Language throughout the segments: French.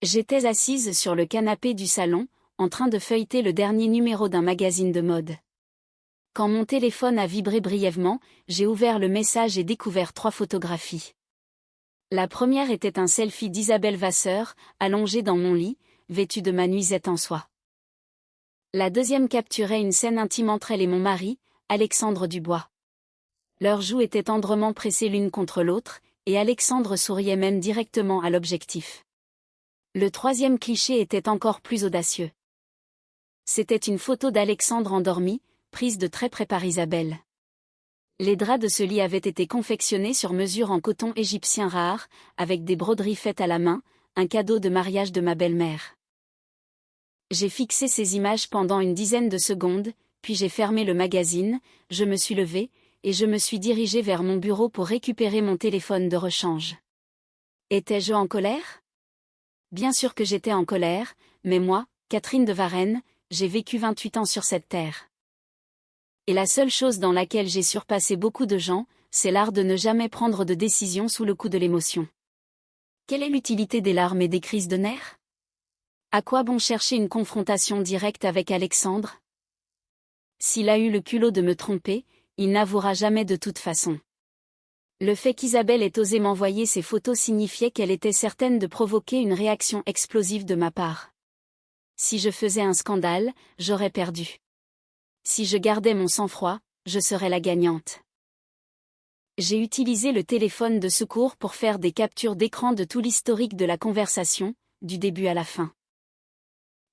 J'étais assise sur le canapé du salon, en train de feuilleter le dernier numéro d'un magazine de mode. Quand mon téléphone a vibré brièvement, j'ai ouvert le message et découvert 3 photographies. La première était un selfie d'Isabelle Vasseur, allongée dans mon lit, vêtue de ma nuisette en soie. La deuxième capturait une scène intime entre elle et mon mari, Alexandre Dubois. Leurs joues étaient tendrement pressées l'une contre l'autre, et Alexandre souriait même directement à l'objectif. Le troisième cliché était encore plus audacieux. C'était une photo d'Alexandre endormi, prise de très près par Isabelle. Les draps de ce lit avaient été confectionnés sur mesure en coton égyptien rare, avec des broderies faites à la main, un cadeau de mariage de ma belle-mère. J'ai fixé ces images pendant une dizaine de secondes, puis j'ai fermé le magazine, je me suis levée, et je me suis dirigée vers mon bureau pour récupérer mon téléphone de rechange. Étais-je en colère ? Bien sûr que j'étais en colère, mais moi, Catherine de Varenne, j'ai vécu 28 ans sur cette terre. Et la seule chose dans laquelle j'ai surpassé beaucoup de gens, c'est l'art de ne jamais prendre de décision sous le coup de l'émotion. Quelle est l'utilité des larmes et des crises de nerfs ? À quoi bon chercher une confrontation directe avec Alexandre ? S'il a eu le culot de me tromper, il n'avouera jamais de toute façon. Le fait qu'Isabelle ait osé m'envoyer ces photos signifiait qu'elle était certaine de provoquer une réaction explosive de ma part. Si je faisais un scandale, j'aurais perdu. Si je gardais mon sang-froid, je serais la gagnante. J'ai utilisé le téléphone de secours pour faire des captures d'écran de tout l'historique de la conversation, du début à la fin.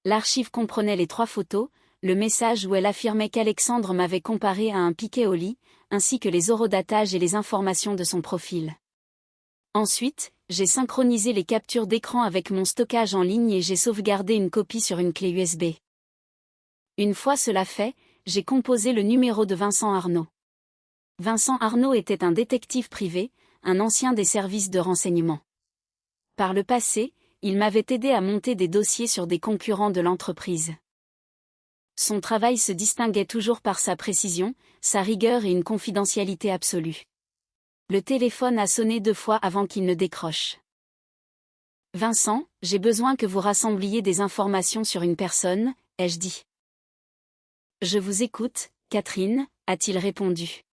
L'archive comprenait les 3 photos, le message où elle affirmait qu'Alexandre m'avait comparé à un piquet au lit, ainsi que les horodatages et les informations de son profil. Ensuite, j'ai synchronisé les captures d'écran avec mon stockage en ligne et j'ai sauvegardé une copie sur une clé USB. Une fois cela fait, j'ai composé le numéro de Vincent Arnaud. Vincent Arnaud était un détective privé, un ancien des services de renseignement. Par le passé, il m'avait aidé à monter des dossiers sur des concurrents de l'entreprise. Son travail se distinguait toujours par sa précision, sa rigueur et une confidentialité absolue. Le téléphone a sonné 2 fois avant qu'il ne décroche. « Vincent, j'ai besoin que vous rassembliez des informations sur une personne, ai-je dit. »« Je vous écoute, Catherine, » a-t-il répondu.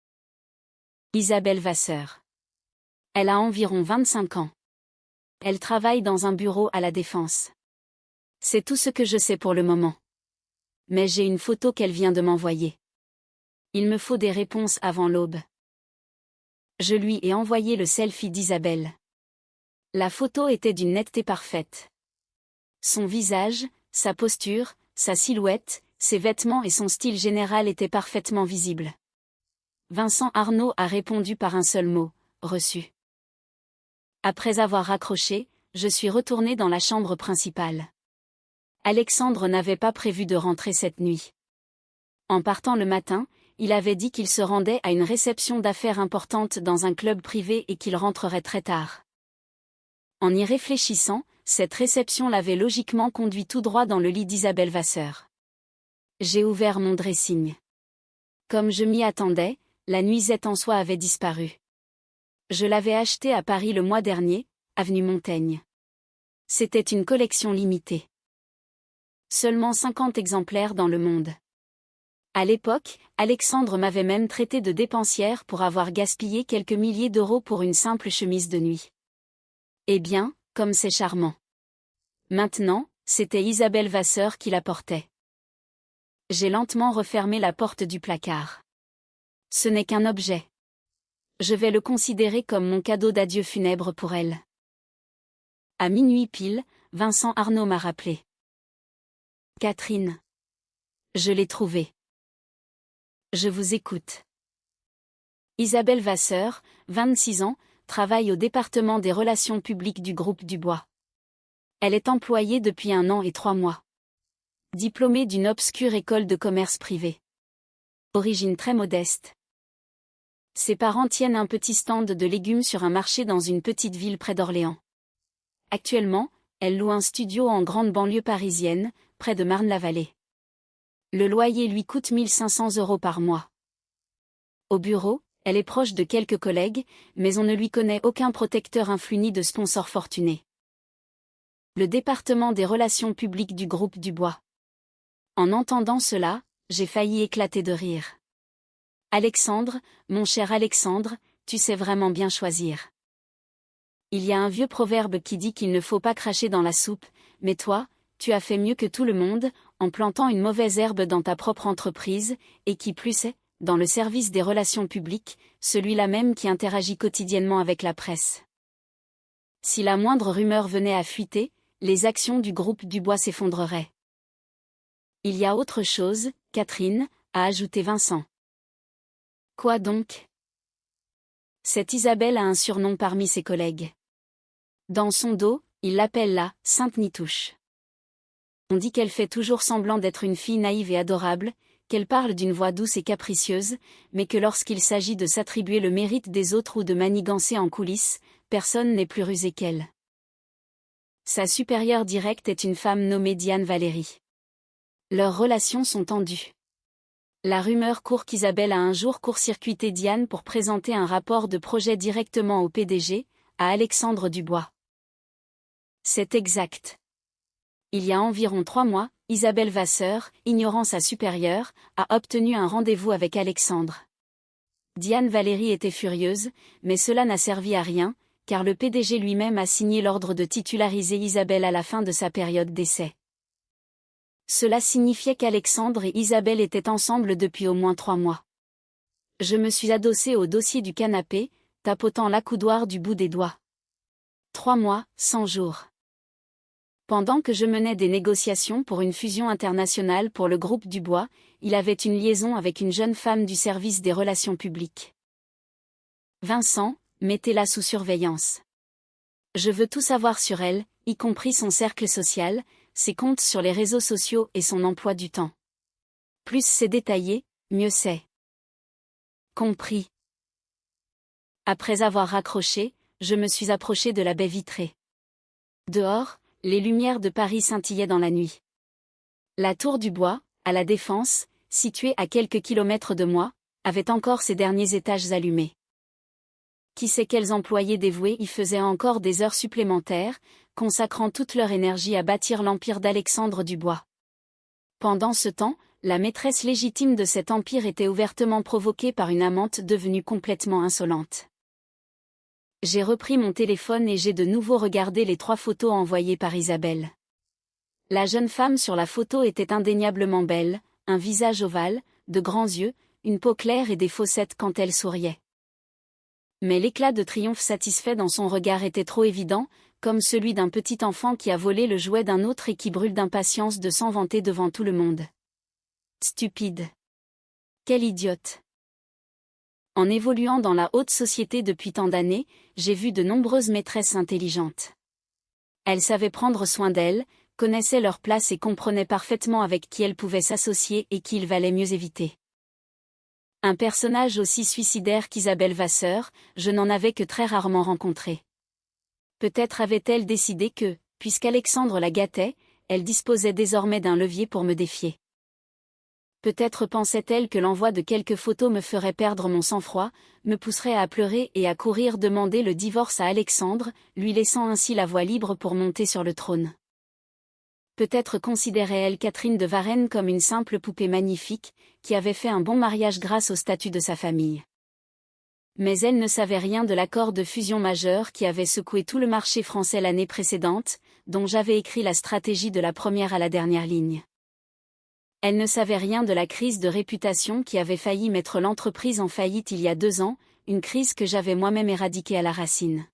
« Isabelle Vasseur. Elle a environ 25 ans. Elle travaille dans un bureau à la Défense. C'est tout ce que je sais pour le moment. Mais j'ai une photo qu'elle vient de m'envoyer. Il me faut des réponses avant l'aube. » Je lui ai envoyé le selfie d'Isabelle. La photo était d'une netteté parfaite. Son visage, sa posture, sa silhouette, ses vêtements et son style général étaient parfaitement visibles. Vincent Arnaud a répondu par un seul mot, reçu. Après avoir raccroché, je suis retournée dans la chambre principale. Alexandre n'avait pas prévu de rentrer cette nuit. En partant le matin, il avait dit qu'il se rendait à une réception d'affaires importante dans un club privé et qu'il rentrerait très tard. En y réfléchissant, cette réception l'avait logiquement conduit tout droit dans le lit d'Isabelle Vasseur. J'ai ouvert mon dressing. Comme je m'y attendais, la nuisette en soie avait disparu. Je l'avais achetée à Paris le mois dernier, avenue Montaigne. C'était une collection limitée. Seulement 50 exemplaires dans le monde. À l'époque, Alexandre m'avait même traité de dépensière pour avoir gaspillé quelques milliers d'euros pour une simple chemise de nuit. Eh bien, comme c'est charmant. Maintenant, c'était Isabelle Vasseur qui la portait. J'ai lentement refermé la porte du placard. Ce n'est qu'un objet. Je vais le considérer comme mon cadeau d'adieu funèbre pour elle. À minuit pile, Vincent Arnaud m'a rappelé. Catherine. Je l'ai trouvée. Je vous écoute. Isabelle Vasseur, 26 ans, travaille au département des relations publiques du groupe Dubois. Elle est employée depuis 1 an et 3 mois. Diplômée d'une obscure école de commerce privée. Origine très modeste. Ses parents tiennent un petit stand de légumes sur un marché dans une petite ville près d'Orléans. Actuellement, elle loue un studio en grande banlieue parisienne, près de Marne-la-Vallée. Le loyer lui coûte 1 500 € par mois. Au bureau, elle est proche de quelques collègues, mais on ne lui connaît aucun protecteur influ ni de sponsor fortuné. Le département des relations publiques du groupe Dubois. En entendant cela, j'ai failli éclater de rire. Alexandre, mon cher Alexandre, tu sais vraiment bien choisir. Il y a un vieux proverbe qui dit qu'il ne faut pas cracher dans la soupe, mais toi, tu as fait mieux que tout le monde, en plantant une mauvaise herbe dans ta propre entreprise, et qui plus est, dans le service des relations publiques, celui-là même qui interagit quotidiennement avec la presse. Si la moindre rumeur venait à fuiter, les actions du groupe Dubois s'effondreraient. Il y a autre chose, Catherine, a ajouté Vincent. Quoi donc? Cette Isabelle a un surnom parmi ses collègues. Dans son dos, il l'appelle la « Sainte Nitouche ». On dit qu'elle fait toujours semblant d'être une fille naïve et adorable, qu'elle parle d'une voix douce et capricieuse, mais que lorsqu'il s'agit de s'attribuer le mérite des autres ou de manigancer en coulisses, personne n'est plus rusé qu'elle. Sa supérieure directe est une femme nommée Diane Valéry. Leurs relations sont tendues. La rumeur court qu'Isabelle a un jour court-circuité Diane pour présenter un rapport de projet directement au PDG, à Alexandre Dubois. C'est exact. Il y a environ 3 mois, Isabelle Vasseur, ignorant sa supérieure, a obtenu un rendez-vous avec Alexandre. Diane Valéry était furieuse, mais cela n'a servi à rien, car le PDG lui-même a signé l'ordre de titulariser Isabelle à la fin de sa période d'essai. Cela signifiait qu'Alexandre et Isabelle étaient ensemble depuis au moins 3 mois. Je me suis adossée au dossier du canapé, tapotant l'accoudoir du bout des doigts. 3 mois, 100 jours. Pendant que je menais des négociations pour une fusion internationale pour le groupe Dubois, il avait une liaison avec une jeune femme du service des relations publiques. Vincent, mettez-la sous surveillance. Je veux tout savoir sur elle, y compris son cercle social, ses comptes sur les réseaux sociaux et son emploi du temps. Plus c'est détaillé, mieux c'est. Compris. Après avoir raccroché, je me suis approchée de la baie vitrée. Dehors, les lumières de Paris scintillaient dans la nuit. La tour Dubois, à la Défense, située à quelques kilomètres de moi, avait encore ses derniers étages allumés. Qui sait quels employés dévoués y faisaient encore des heures supplémentaires, consacrant toute leur énergie à bâtir l'empire d'Alexandre Dubois. Pendant ce temps, la maîtresse légitime de cet empire était ouvertement provoquée par une amante devenue complètement insolente. J'ai repris mon téléphone et j'ai de nouveau regardé les 3 photos envoyées par Isabelle. La jeune femme sur la photo était indéniablement belle, un visage ovale, de grands yeux, une peau claire et des fossettes quand elle souriait. Mais l'éclat de triomphe satisfait dans son regard était trop évident, comme celui d'un petit enfant qui a volé le jouet d'un autre et qui brûle d'impatience de s'en vanter devant tout le monde. Stupide. Quelle idiote. En évoluant dans la haute société depuis tant d'années, j'ai vu de nombreuses maîtresses intelligentes. Elles savaient prendre soin d'elles, connaissaient leur place et comprenaient parfaitement avec qui elles pouvaient s'associer et qui il valait mieux éviter. Un personnage aussi suicidaire qu'Isabelle Vasseur, je n'en avais que très rarement rencontré. Peut-être avait-elle décidé que, puisqu'Alexandre la gâtait, elle disposait désormais d'un levier pour me défier. Peut-être pensait-elle que l'envoi de quelques photos me ferait perdre mon sang-froid, me pousserait à pleurer et à courir demander le divorce à Alexandre, lui laissant ainsi la voie libre pour monter sur le trône. Peut-être considérait-elle Catherine de Varenne comme une simple poupée magnifique, qui avait fait un bon mariage grâce au statut de sa famille. Mais elle ne savait rien de l'accord de fusion majeur qui avait secoué tout le marché français l'année précédente, dont j'avais écrit la stratégie de la première à la dernière ligne. Elle ne savait rien de la crise de réputation qui avait failli mettre l'entreprise en faillite il y a 2 ans, une crise que j'avais moi-même éradiquée à la racine.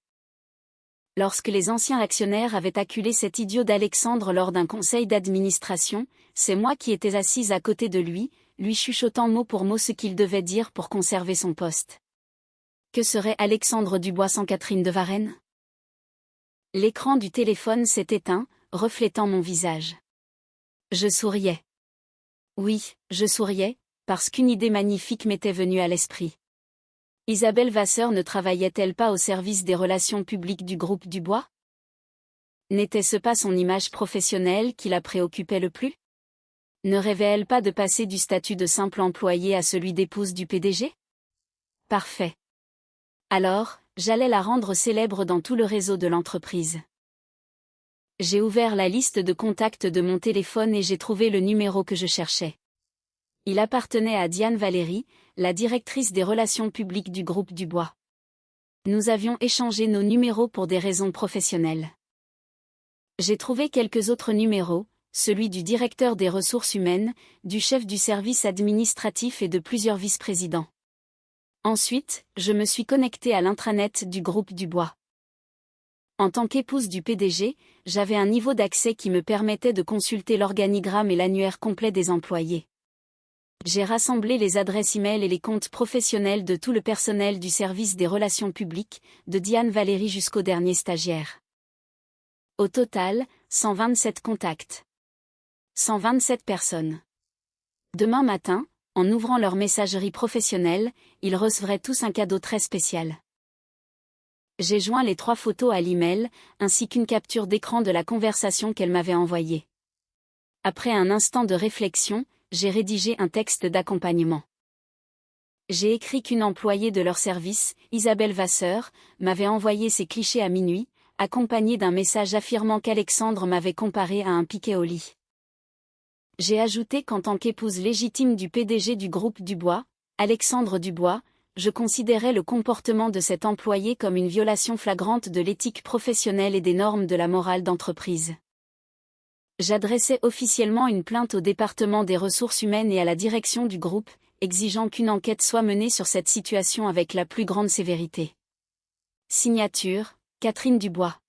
Lorsque les anciens actionnaires avaient acculé cet idiot d'Alexandre lors d'un conseil d'administration, c'est moi qui étais assise à côté de lui chuchotant mot pour mot ce qu'il devait dire pour conserver son poste. Que serait Alexandre Dubois sans Catherine de Varenne? L'écran du téléphone s'est éteint, reflétant mon visage. Je souriais. Oui, je souriais, parce qu'une idée magnifique m'était venue à l'esprit. Isabelle Vasseur ne travaillait-elle pas au service des relations publiques du groupe Dubois? N'était-ce pas son image professionnelle qui la préoccupait le plus? Ne rêvait-elle pas de passer du statut de simple employée à celui d'épouse du PDG? Parfait. Alors, j'allais la rendre célèbre dans tout le réseau de l'entreprise. J'ai ouvert la liste de contacts de mon téléphone et j'ai trouvé le numéro que je cherchais. Il appartenait à Diane Valéry, la directrice des relations publiques du groupe Dubois. Nous avions échangé nos numéros pour des raisons professionnelles. J'ai trouvé quelques autres numéros, celui du directeur des ressources humaines, du chef du service administratif et de plusieurs vice-présidents. Ensuite, je me suis connectée à l'intranet du groupe Dubois. En tant qu'épouse du PDG, j'avais un niveau d'accès qui me permettait de consulter l'organigramme et l'annuaire complet des employés. J'ai rassemblé les adresses e-mail et les comptes professionnels de tout le personnel du service des relations publiques, de Diane Valéry jusqu'au dernier stagiaire. Au total, 127 contacts. 127 personnes. Demain matin, en ouvrant leur messagerie professionnelle, ils recevraient tous un cadeau très spécial. J'ai joint les 3 photos à l'email, ainsi qu'une capture d'écran de la conversation qu'elle m'avait envoyée. Après un instant de réflexion, j'ai rédigé un texte d'accompagnement. J'ai écrit qu'une employée de leur service, Isabelle Vasseur, m'avait envoyé ces clichés à minuit, accompagné d'un message affirmant qu'Alexandre m'avait comparé à un piquet au lit. J'ai ajouté qu'en tant qu'épouse légitime du PDG du groupe Dubois, Alexandre Dubois, je considérais le comportement de cet employé comme une violation flagrante de l'éthique professionnelle et des normes de la morale d'entreprise. J'adressais officiellement une plainte au département des ressources humaines et à la direction du groupe, exigeant qu'une enquête soit menée sur cette situation avec la plus grande sévérité. Signature, Catherine Dubois.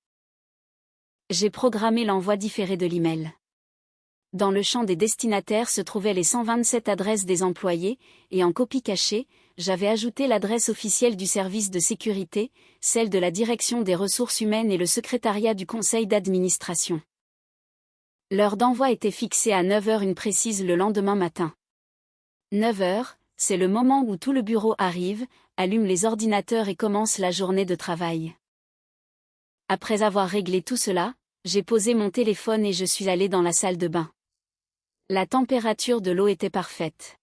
J'ai programmé l'envoi différé de l'email. Dans le champ des destinataires se trouvaient les 127 adresses des employés, et en copie cachée, j'avais ajouté l'adresse officielle du service de sécurité, celle de la direction des ressources humaines et le secrétariat du conseil d'administration. L'heure d'envoi était fixée à 9h une précise le lendemain matin. 9h, c'est le moment où tout le bureau arrive, allume les ordinateurs et commence la journée de travail. Après avoir réglé tout cela, j'ai posé mon téléphone et je suis allée dans la salle de bain. La température de l'eau était parfaite.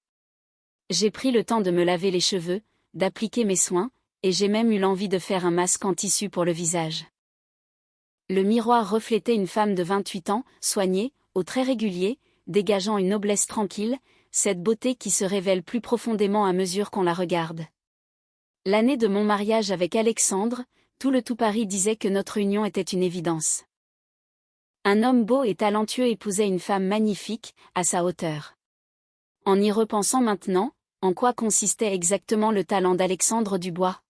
J'ai pris le temps de me laver les cheveux, d'appliquer mes soins, et j'ai même eu l'envie de faire un masque en tissu pour le visage. Le miroir reflétait une femme de 28 ans, soignée, aux traits réguliers, dégageant une noblesse tranquille, cette beauté qui se révèle plus profondément à mesure qu'on la regarde. L'année de mon mariage avec Alexandre, tout Paris disait que notre union était une évidence. Un homme beau et talentueux épousait une femme magnifique, à sa hauteur. En y repensant maintenant, en quoi consistait exactement le talent d'Alexandre Dubois?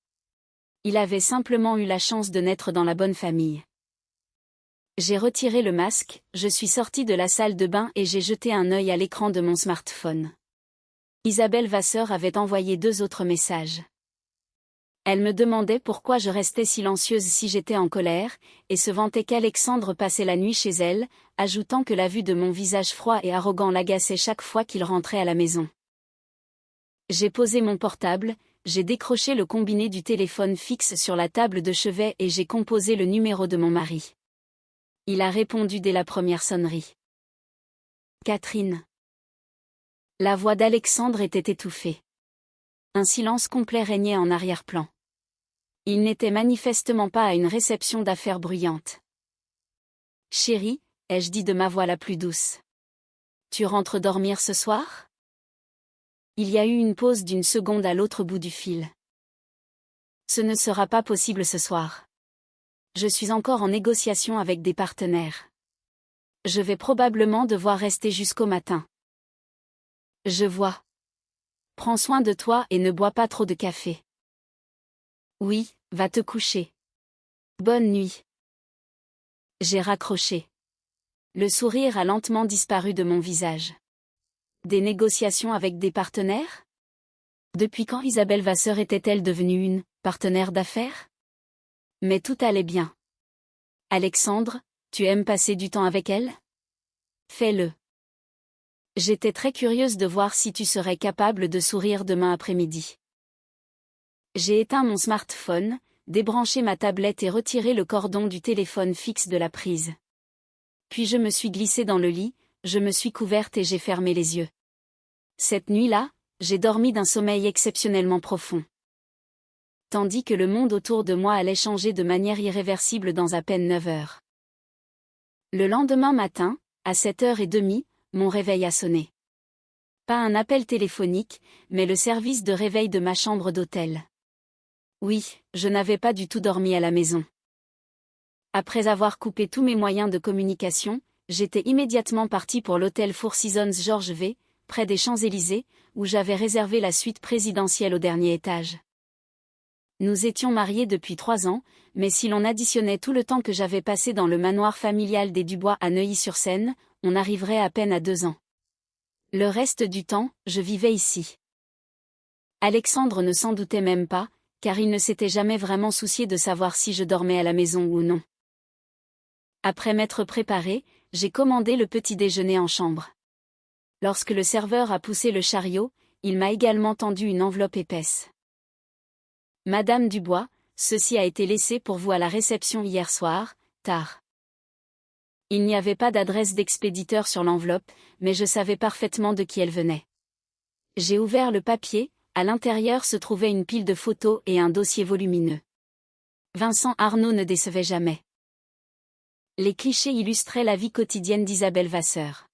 Il avait simplement eu la chance de naître dans la bonne famille. J'ai retiré le masque, je suis sortie de la salle de bain et j'ai jeté un œil à l'écran de mon smartphone. Isabelle Vasseur avait envoyé 2 autres messages. Elle me demandait pourquoi je restais silencieuse si j'étais en colère, et se vantait qu'Alexandre passait la nuit chez elle, ajoutant que la vue de mon visage froid et arrogant l'agaçait chaque fois qu'il rentrait à la maison. J'ai posé mon portable, j'ai décroché le combiné du téléphone fixe sur la table de chevet et j'ai composé le numéro de mon mari. Il a répondu dès la première sonnerie. Catherine. La voix d'Alexandre était étouffée. Un silence complet régnait en arrière-plan. Il n'était manifestement pas à une réception d'affaires bruyante. Chérie, ai-je dit de ma voix la plus douce. Tu rentres dormir ce soir? Il y a eu une pause d'une seconde à l'autre bout du fil. Ce ne sera pas possible ce soir. Je suis encore en négociation avec des partenaires. Je vais probablement devoir rester jusqu'au matin. Je vois. Prends soin de toi et ne bois pas trop de café. Oui, va te coucher. Bonne nuit. J'ai raccroché. Le sourire a lentement disparu de mon visage. Des négociations avec des partenaires? Depuis quand Isabelle Vasseur était-elle devenue une partenaire d'affaires? Mais tout allait bien. Alexandre, tu aimes passer du temps avec elle? Fais-le. J'étais très curieuse de voir si tu serais capable de sourire demain après-midi. J'ai éteint mon smartphone, débranché ma tablette et retiré le cordon du téléphone fixe de la prise. Puis je me suis glissée dans le lit, je me suis couverte et j'ai fermé les yeux. Cette nuit-là, j'ai dormi d'un sommeil exceptionnellement profond. Tandis que le monde autour de moi allait changer de manière irréversible dans à peine 9 heures. Le lendemain matin, à 7h30, mon réveil a sonné. Pas un appel téléphonique, mais le service de réveil de ma chambre d'hôtel. Oui, je n'avais pas du tout dormi à la maison. Après avoir coupé tous mes moyens de communication, j'étais immédiatement parti pour l'hôtel Four Seasons George V, près des Champs-Élysées, où j'avais réservé la suite présidentielle au dernier étage. Nous étions mariés depuis 3 ans, mais si l'on additionnait tout le temps que j'avais passé dans le manoir familial des Dubois à Neuilly-sur-Seine, on arriverait à peine à 2 ans. Le reste du temps, je vivais ici. Alexandre ne s'en doutait même pas, car il ne s'était jamais vraiment soucié de savoir si je dormais à la maison ou non. Après m'être préparé, j'ai commandé le petit déjeuner en chambre. Lorsque le serveur a poussé le chariot, il m'a également tendu une enveloppe épaisse. Madame Dubois, ceci a été laissé pour vous à la réception hier soir, tard. Il n'y avait pas d'adresse d'expéditeur sur l'enveloppe, mais je savais parfaitement de qui elle venait. J'ai ouvert le papier, à l'intérieur se trouvait une pile de photos et un dossier volumineux. Vincent Arnaud ne décevait jamais. Les clichés illustraient la vie quotidienne d'Isabelle Vasseur.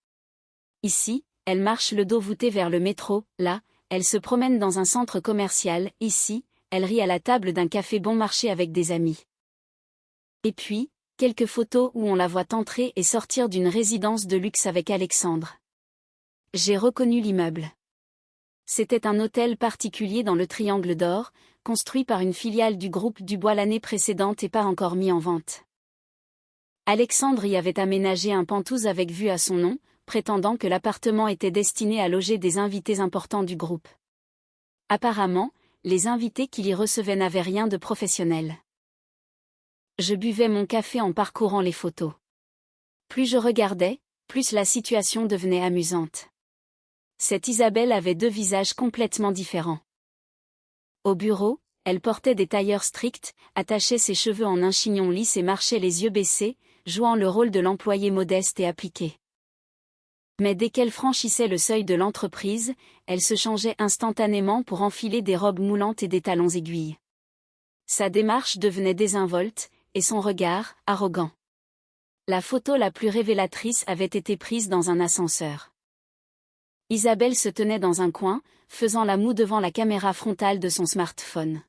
Ici, elle marche le dos voûté vers le métro, là, elle se promène dans un centre commercial, ici, elle rit à la table d'un café bon marché avec des amis. Et puis, quelques photos où on la voit entrer et sortir d'une résidence de luxe avec Alexandre. J'ai reconnu l'immeuble. C'était un hôtel particulier dans le Triangle d'Or, construit par une filiale du groupe Dubois l'année précédente et pas encore mis en vente. Alexandre y avait aménagé un penthouse avec vue à son nom, prétendant que l'appartement était destiné à loger des invités importants du groupe. Apparemment, les invités qu'il y recevait n'avaient rien de professionnel. Je buvais mon café en parcourant les photos. Plus je regardais, plus la situation devenait amusante. Cette Isabelle avait 2 visages complètement différents. Au bureau, elle portait des tailleurs stricts, attachait ses cheveux en un chignon lisse et marchait les yeux baissés, jouant le rôle de l'employé modeste et appliqué. Mais dès qu'elle franchissait le seuil de l'entreprise, elle se changeait instantanément pour enfiler des robes moulantes et des talons aiguilles. Sa démarche devenait désinvolte, et son regard, arrogant. La photo la plus révélatrice avait été prise dans un ascenseur. Isabelle se tenait dans un coin, faisant la moue devant la caméra frontale de son smartphone.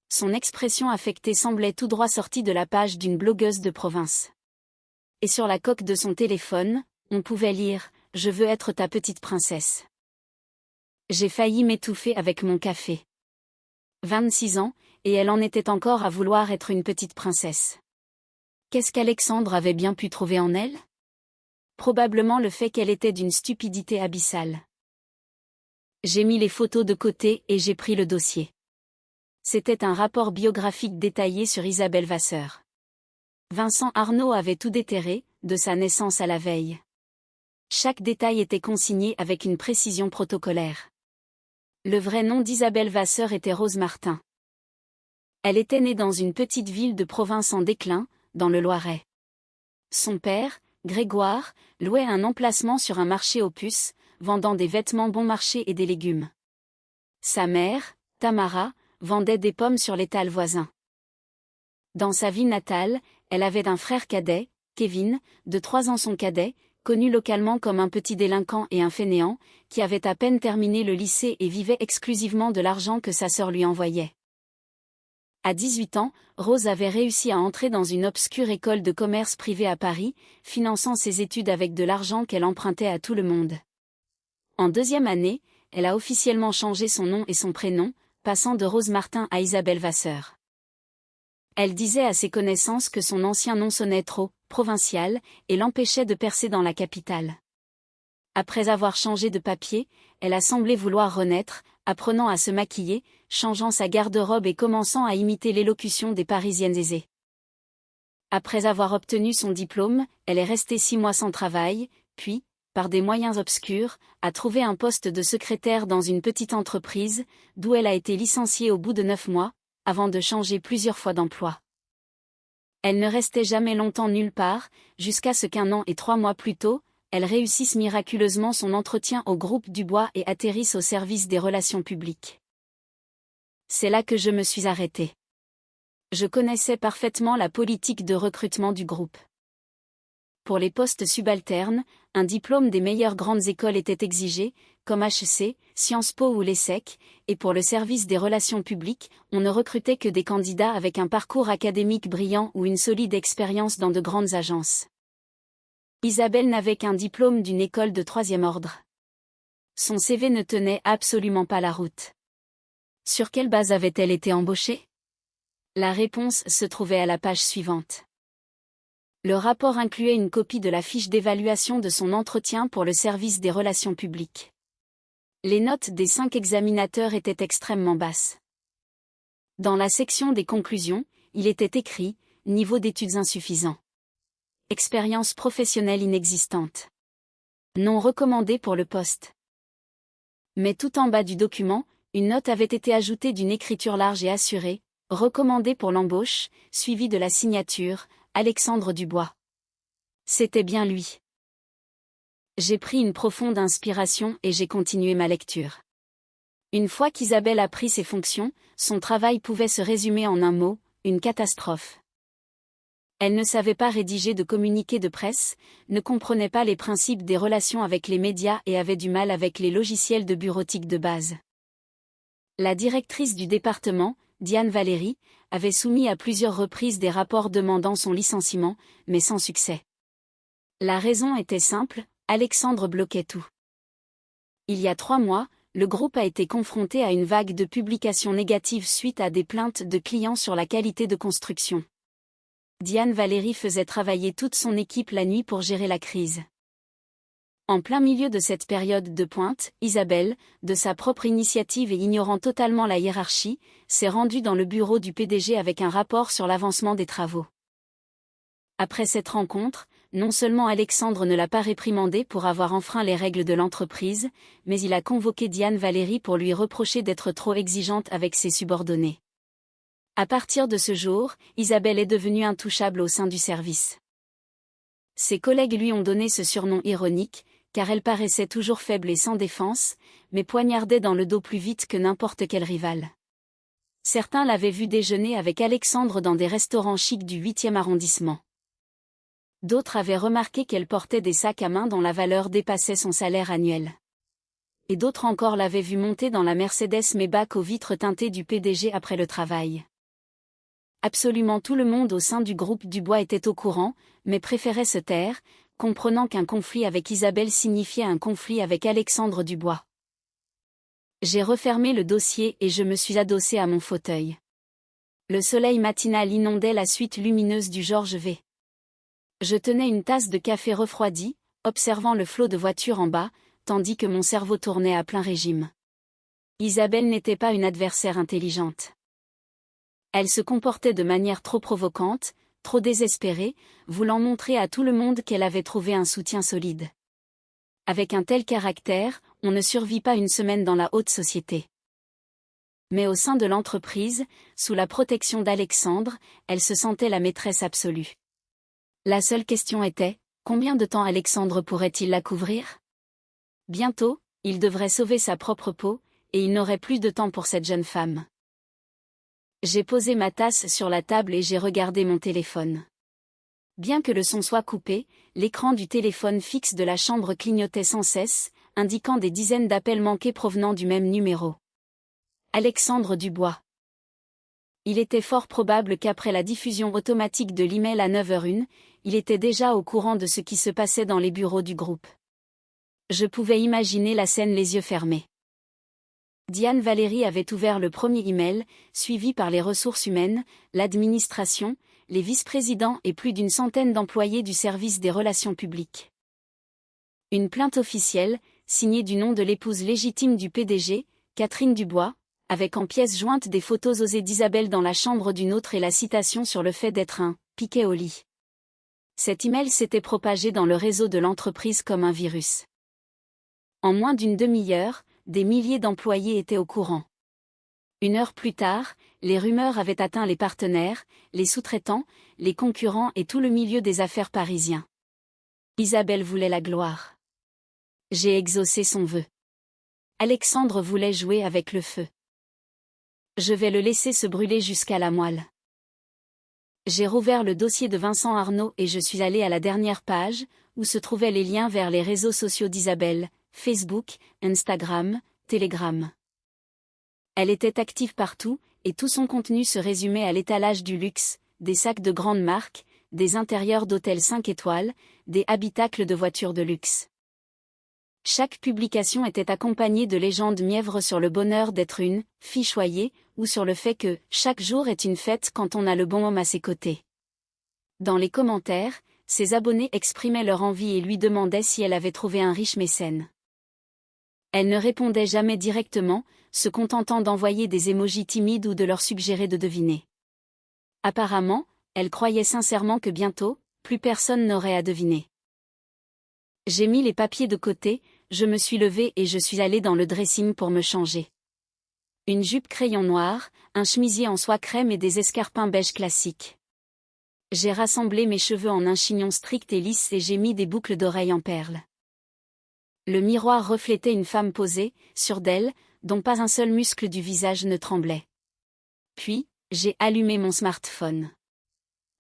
Son expression affectée semblait tout droit sortie de la page d'une blogueuse de province. Et sur la coque de son téléphone, on pouvait lire « Je veux être ta petite princesse ». J'ai failli m'étouffer avec mon café. 26 ans, et elle en était encore à vouloir être une petite princesse. Qu'est-ce qu'Alexandre avait bien pu trouver en elle? Probablement le fait qu'elle était d'une stupidité abyssale. J'ai mis les photos de côté et j'ai pris le dossier. C'était un rapport biographique détaillé sur Isabelle Vasseur. Vincent Arnaud avait tout déterré, de sa naissance à la veille. Chaque détail était consigné avec une précision protocolaire. Le vrai nom d'Isabelle Vasseur était Rose Martin. Elle était née dans une petite ville de province en déclin, dans le Loiret. Son père, Grégoire, louait un emplacement sur un marché aux puces, vendant des vêtements bon marché et des légumes. Sa mère, Tamara, vendait des pommes sur l'étal voisin. Dans sa ville natale, elle avait un frère cadet, Kevin, de 3 ans son cadet, connu localement comme un petit délinquant et un fainéant, qui avait à peine terminé le lycée et vivait exclusivement de l'argent que sa sœur lui envoyait. À 18 ans, Rose avait réussi à entrer dans une obscure école de commerce privée à Paris, finançant ses études avec de l'argent qu'elle empruntait à tout le monde. En 2e année, elle a officiellement changé son nom et son prénom, passant de Rose Martin à Isabelle Vasseur. Elle disait à ses connaissances que son ancien nom sonnait trop provincial et l'empêchait de percer dans la capitale. Après avoir changé de papier, elle a semblé vouloir renaître, apprenant à se maquiller, changeant sa garde-robe et commençant à imiter l'élocution des Parisiennes aisées. Après avoir obtenu son diplôme, elle est restée 6 mois sans travail, puis, par des moyens obscurs, a trouvé un poste de secrétaire dans une petite entreprise, d'où elle a été licenciée au bout de 9 mois, avant de changer plusieurs fois d'emploi. Elle ne restait jamais longtemps nulle part, jusqu'à ce qu'1 an et 3 mois plus tôt, elle réussisse miraculeusement son entretien au groupe Dubois et atterrisse au service des relations publiques. C'est là que je me suis arrêtée. Je connaissais parfaitement la politique de recrutement du groupe. Pour les postes subalternes, un diplôme des meilleures grandes écoles était exigé, comme HEC, Sciences Po ou l'ESSEC, et pour le service des relations publiques, on ne recrutait que des candidats avec un parcours académique brillant ou une solide expérience dans de grandes agences. Isabelle n'avait qu'un diplôme d'une école de 3e ordre. Son CV ne tenait absolument pas la route. Sur quelle base avait-elle été embauchée? La réponse se trouvait à la page suivante. Le rapport incluait une copie de la fiche d'évaluation de son entretien pour le service des relations publiques. Les notes des 5 examinateurs étaient extrêmement basses. Dans la section des conclusions, il était écrit « Niveau d'études insuffisant. Expérience professionnelle inexistante. Non recommandé pour le poste. » Mais tout en bas du document, une note avait été ajoutée d'une écriture large et assurée, « Recommandé pour l'embauche », suivie de la signature, Alexandre Dubois. C'était bien lui. J'ai pris une profonde inspiration et j'ai continué ma lecture. Une fois qu'Isabelle a pris ses fonctions, son travail pouvait se résumer en un mot, une catastrophe. Elle ne savait pas rédiger de communiqué de presse, ne comprenait pas les principes des relations avec les médias et avait du mal avec les logiciels de bureautique de base. La directrice du département, Diane Valéry, avait soumis à plusieurs reprises des rapports demandant son licenciement, mais sans succès. La raison était simple, Alexandre bloquait tout. Il y a 3 mois, le groupe a été confronté à une vague de publications négatives suite à des plaintes de clients sur la qualité de construction. Diane Valéry faisait travailler toute son équipe la nuit pour gérer la crise. En plein milieu de cette période de pointe, Isabelle, de sa propre initiative et ignorant totalement la hiérarchie, s'est rendue dans le bureau du PDG avec un rapport sur l'avancement des travaux. Après cette rencontre, non seulement Alexandre ne l'a pas réprimandé pour avoir enfreint les règles de l'entreprise, mais il a convoqué Diane Valéry pour lui reprocher d'être trop exigeante avec ses subordonnés. À partir de ce jour, Isabelle est devenue intouchable au sein du service. Ses collègues lui ont donné ce surnom ironique, car elle paraissait toujours faible et sans défense, mais poignardait dans le dos plus vite que n'importe quel rival. Certains l'avaient vue déjeuner avec Alexandre dans des restaurants chics du 8e arrondissement. D'autres avaient remarqué qu'elle portait des sacs à main dont la valeur dépassait son salaire annuel. Et d'autres encore l'avaient vue monter dans la Mercedes Maybach aux vitres teintées du PDG après le travail. Absolument tout le monde au sein du groupe Dubois était au courant, mais préférait se taire, comprenant qu'un conflit avec Isabelle signifiait un conflit avec Alexandre Dubois. J'ai refermé le dossier et je me suis adossé à mon fauteuil. Le soleil matinal inondait la suite lumineuse du Georges V. Je tenais une tasse de café refroidi, observant le flot de voitures en bas, tandis que mon cerveau tournait à plein régime. Isabelle n'était pas une adversaire intelligente. Elle se comportait de manière trop provocante, trop désespérée, voulant montrer à tout le monde qu'elle avait trouvé un soutien solide. Avec un tel caractère, on ne survit pas une semaine dans la haute société. Mais au sein de l'entreprise, sous la protection d'Alexandre, elle se sentait la maîtresse absolue. La seule question était, combien de temps Alexandre pourrait-il la couvrir? Bientôt, il devrait sauver sa propre peau, et il n'aurait plus de temps pour cette jeune femme. J'ai posé ma tasse sur la table et j'ai regardé mon téléphone. Bien que le son soit coupé, l'écran du téléphone fixe de la chambre clignotait sans cesse, indiquant des dizaines d'appels manqués provenant du même numéro. Alexandre Dubois. Il était fort probable qu'après la diffusion automatique de l'email à 9h01, il était déjà au courant de ce qui se passait dans les bureaux du groupe. Je pouvais imaginer la scène les yeux fermés. Diane Valéry avait ouvert le premier email, suivi par les ressources humaines, l'administration, les vice-présidents et plus d'une centaine d'employés du service des relations publiques. Une plainte officielle, signée du nom de l'épouse légitime du PDG, Catherine Dubois, avec en pièces jointes des photos osées d'Isabelle dans la chambre d'une autre et la citation sur le fait d'être un « piquet au lit ». Cet email s'était propagé dans le réseau de l'entreprise comme un virus. En moins d'une demi-heure, des milliers d'employés étaient au courant. 1 heure plus tard, les rumeurs avaient atteint les partenaires, les sous-traitants, les concurrents et tout le milieu des affaires parisien. Isabelle voulait la gloire. J'ai exaucé son vœu. Alexandre voulait jouer avec le feu. Je vais le laisser se brûler jusqu'à la moelle. J'ai rouvert le dossier de Vincent Arnaud et je suis allée à la dernière page, où se trouvaient les liens vers les réseaux sociaux d'Isabelle, Facebook, Instagram, Telegram. Elle était active partout, et tout son contenu se résumait à l'étalage du luxe, des sacs de grandes marques, des intérieurs d'hôtels 5 étoiles, des habitacles de voitures de luxe. Chaque publication était accompagnée de légendes mièvres sur le bonheur d'être une fille choyée, ou sur le fait que chaque jour est une fête quand on a le bon homme à ses côtés. Dans les commentaires, ses abonnés exprimaient leur envie et lui demandaient si elle avait trouvé un riche mécène. Elle ne répondait jamais directement, se contentant d'envoyer des émojis timides ou de leur suggérer de deviner. Apparemment, elle croyait sincèrement que bientôt, plus personne n'aurait à deviner. J'ai mis les papiers de côté, je me suis levée et je suis allée dans le dressing pour me changer. Une jupe crayon noir, un chemisier en soie crème et des escarpins beige classiques. J'ai rassemblé mes cheveux en un chignon strict et lisse et j'ai mis des boucles d'oreilles en perles. Le miroir reflétait une femme posée, sûre d'elle, dont pas un seul muscle du visage ne tremblait. Puis, j'ai allumé mon smartphone.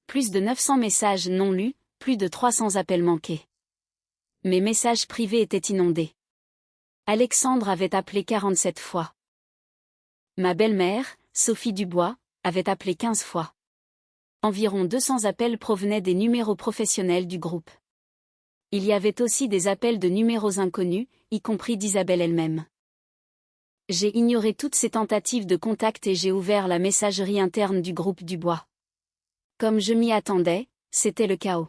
Plus de 900 messages non lus, plus de 300 appels manqués. Mes messages privés étaient inondés. Alexandre avait appelé 47 fois. Ma belle-mère, Sophie Dubois, avait appelé 15 fois. Environ 200 appels provenaient des numéros professionnels du groupe. Il y avait aussi des appels de numéros inconnus, y compris d'Isabelle elle-même. J'ai ignoré toutes ces tentatives de contact et j'ai ouvert la messagerie interne du groupe Dubois. Comme je m'y attendais, c'était le chaos.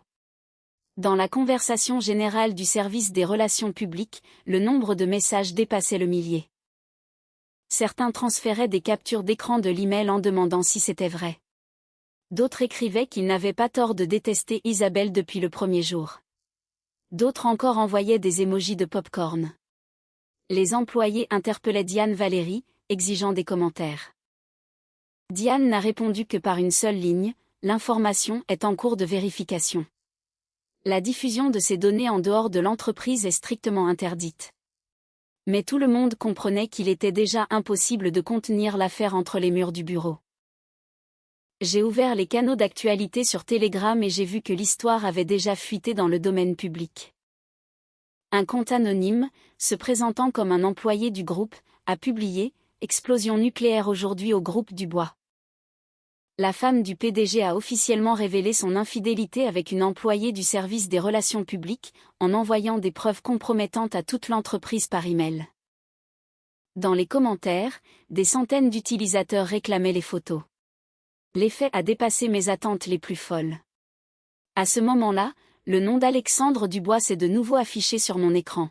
Dans la conversation générale du service des relations publiques, le nombre de messages dépassait le millier. Certains transféraient des captures d'écran de l'email en demandant si c'était vrai. D'autres écrivaient qu'ils n'avaient pas tort de détester Isabelle depuis le premier jour. D'autres encore envoyaient des émojis de pop-corn. Les employés interpellaient Diane Valéry, exigeant des commentaires. Diane n'a répondu que par une seule ligne, l'information est en cours de vérification. La diffusion de ces données en dehors de l'entreprise est strictement interdite. Mais tout le monde comprenait qu'il était déjà impossible de contenir l'affaire entre les murs du bureau. J'ai ouvert les canaux d'actualité sur Telegram et j'ai vu que l'histoire avait déjà fuité dans le domaine public. Un compte anonyme, se présentant comme un employé du groupe, a publié « Explosion nucléaire aujourd'hui au groupe Dubois ». La femme du PDG a officiellement révélé son infidélité avec une employée du service des relations publiques, en envoyant des preuves compromettantes à toute l'entreprise par email. Dans les commentaires, des centaines d'utilisateurs réclamaient les photos. L'effet a dépassé mes attentes les plus folles. À ce moment-là, le nom d'Alexandre Dubois s'est de nouveau affiché sur mon écran.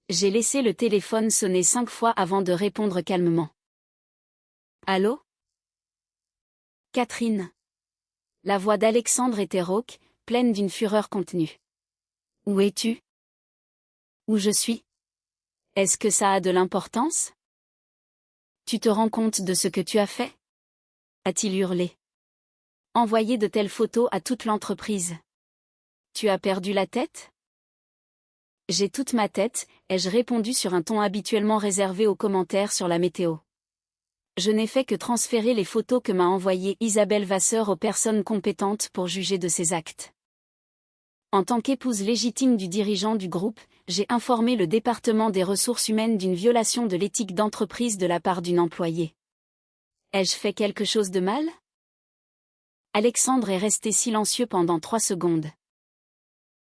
J'ai laissé le téléphone sonner 5 fois avant de répondre calmement. Allô ? Catherine. La voix d'Alexandre était rauque, pleine d'une fureur contenue. Où es-tu ? Où je suis ? Est-ce que ça a de l'importance ? Tu te rends compte de ce que tu as fait ? A-t-il hurlé. Envoyer de telles photos à toute l'entreprise. Tu as perdu la tête ? J'ai toute ma tête, ai-je répondu sur un ton habituellement réservé aux commentaires sur la météo. Je n'ai fait que transférer les photos que m'a envoyées Isabelle Vasseur aux personnes compétentes pour juger de ses actes. En tant qu'épouse légitime du dirigeant du groupe, j'ai informé le département des ressources humaines d'une violation de l'éthique d'entreprise de la part d'une employée. Ai-je fait quelque chose de mal ? Alexandre est resté silencieux pendant 3 secondes.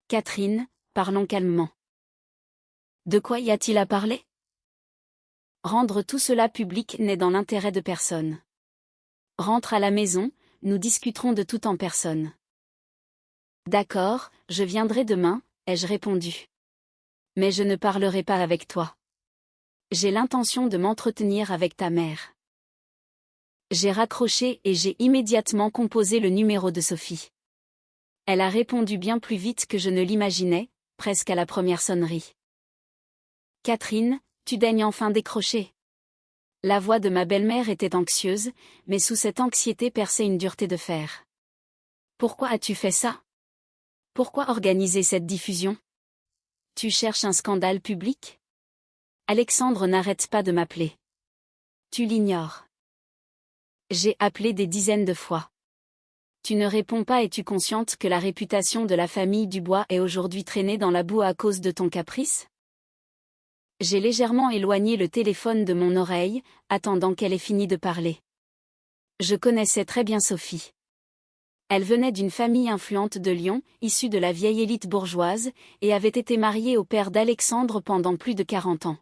Catherine, parlons calmement. De quoi y a-t-il à parler ? Rendre tout cela public n'est dans l'intérêt de personne. Rentre à la maison, nous discuterons de tout en personne. D'accord, je viendrai demain, ai-je répondu. Mais je ne parlerai pas avec toi. J'ai l'intention de m'entretenir avec ta mère. J'ai raccroché et j'ai immédiatement composé le numéro de Sophie. Elle a répondu bien plus vite que je ne l'imaginais, presque à la première sonnerie. Catherine, tu daignes enfin décrocher. La voix de ma belle-mère était anxieuse, mais sous cette anxiété perçait une dureté de fer. Pourquoi as-tu fait ça ? Pourquoi organiser cette diffusion ? Tu cherches un scandale public ? Alexandre n'arrête pas de m'appeler. Tu l'ignores. J'ai appelé des dizaines de fois. Tu ne réponds pas. Es-tu consciente que la réputation de la famille Dubois est aujourd'hui traînée dans la boue à cause de ton caprice? J'ai légèrement éloigné le téléphone de mon oreille, attendant qu'elle ait fini de parler. Je connaissais très bien Sophie. Elle venait d'une famille influente de Lyon, issue de la vieille élite bourgeoise, et avait été mariée au père d'Alexandre pendant plus de 40 ans.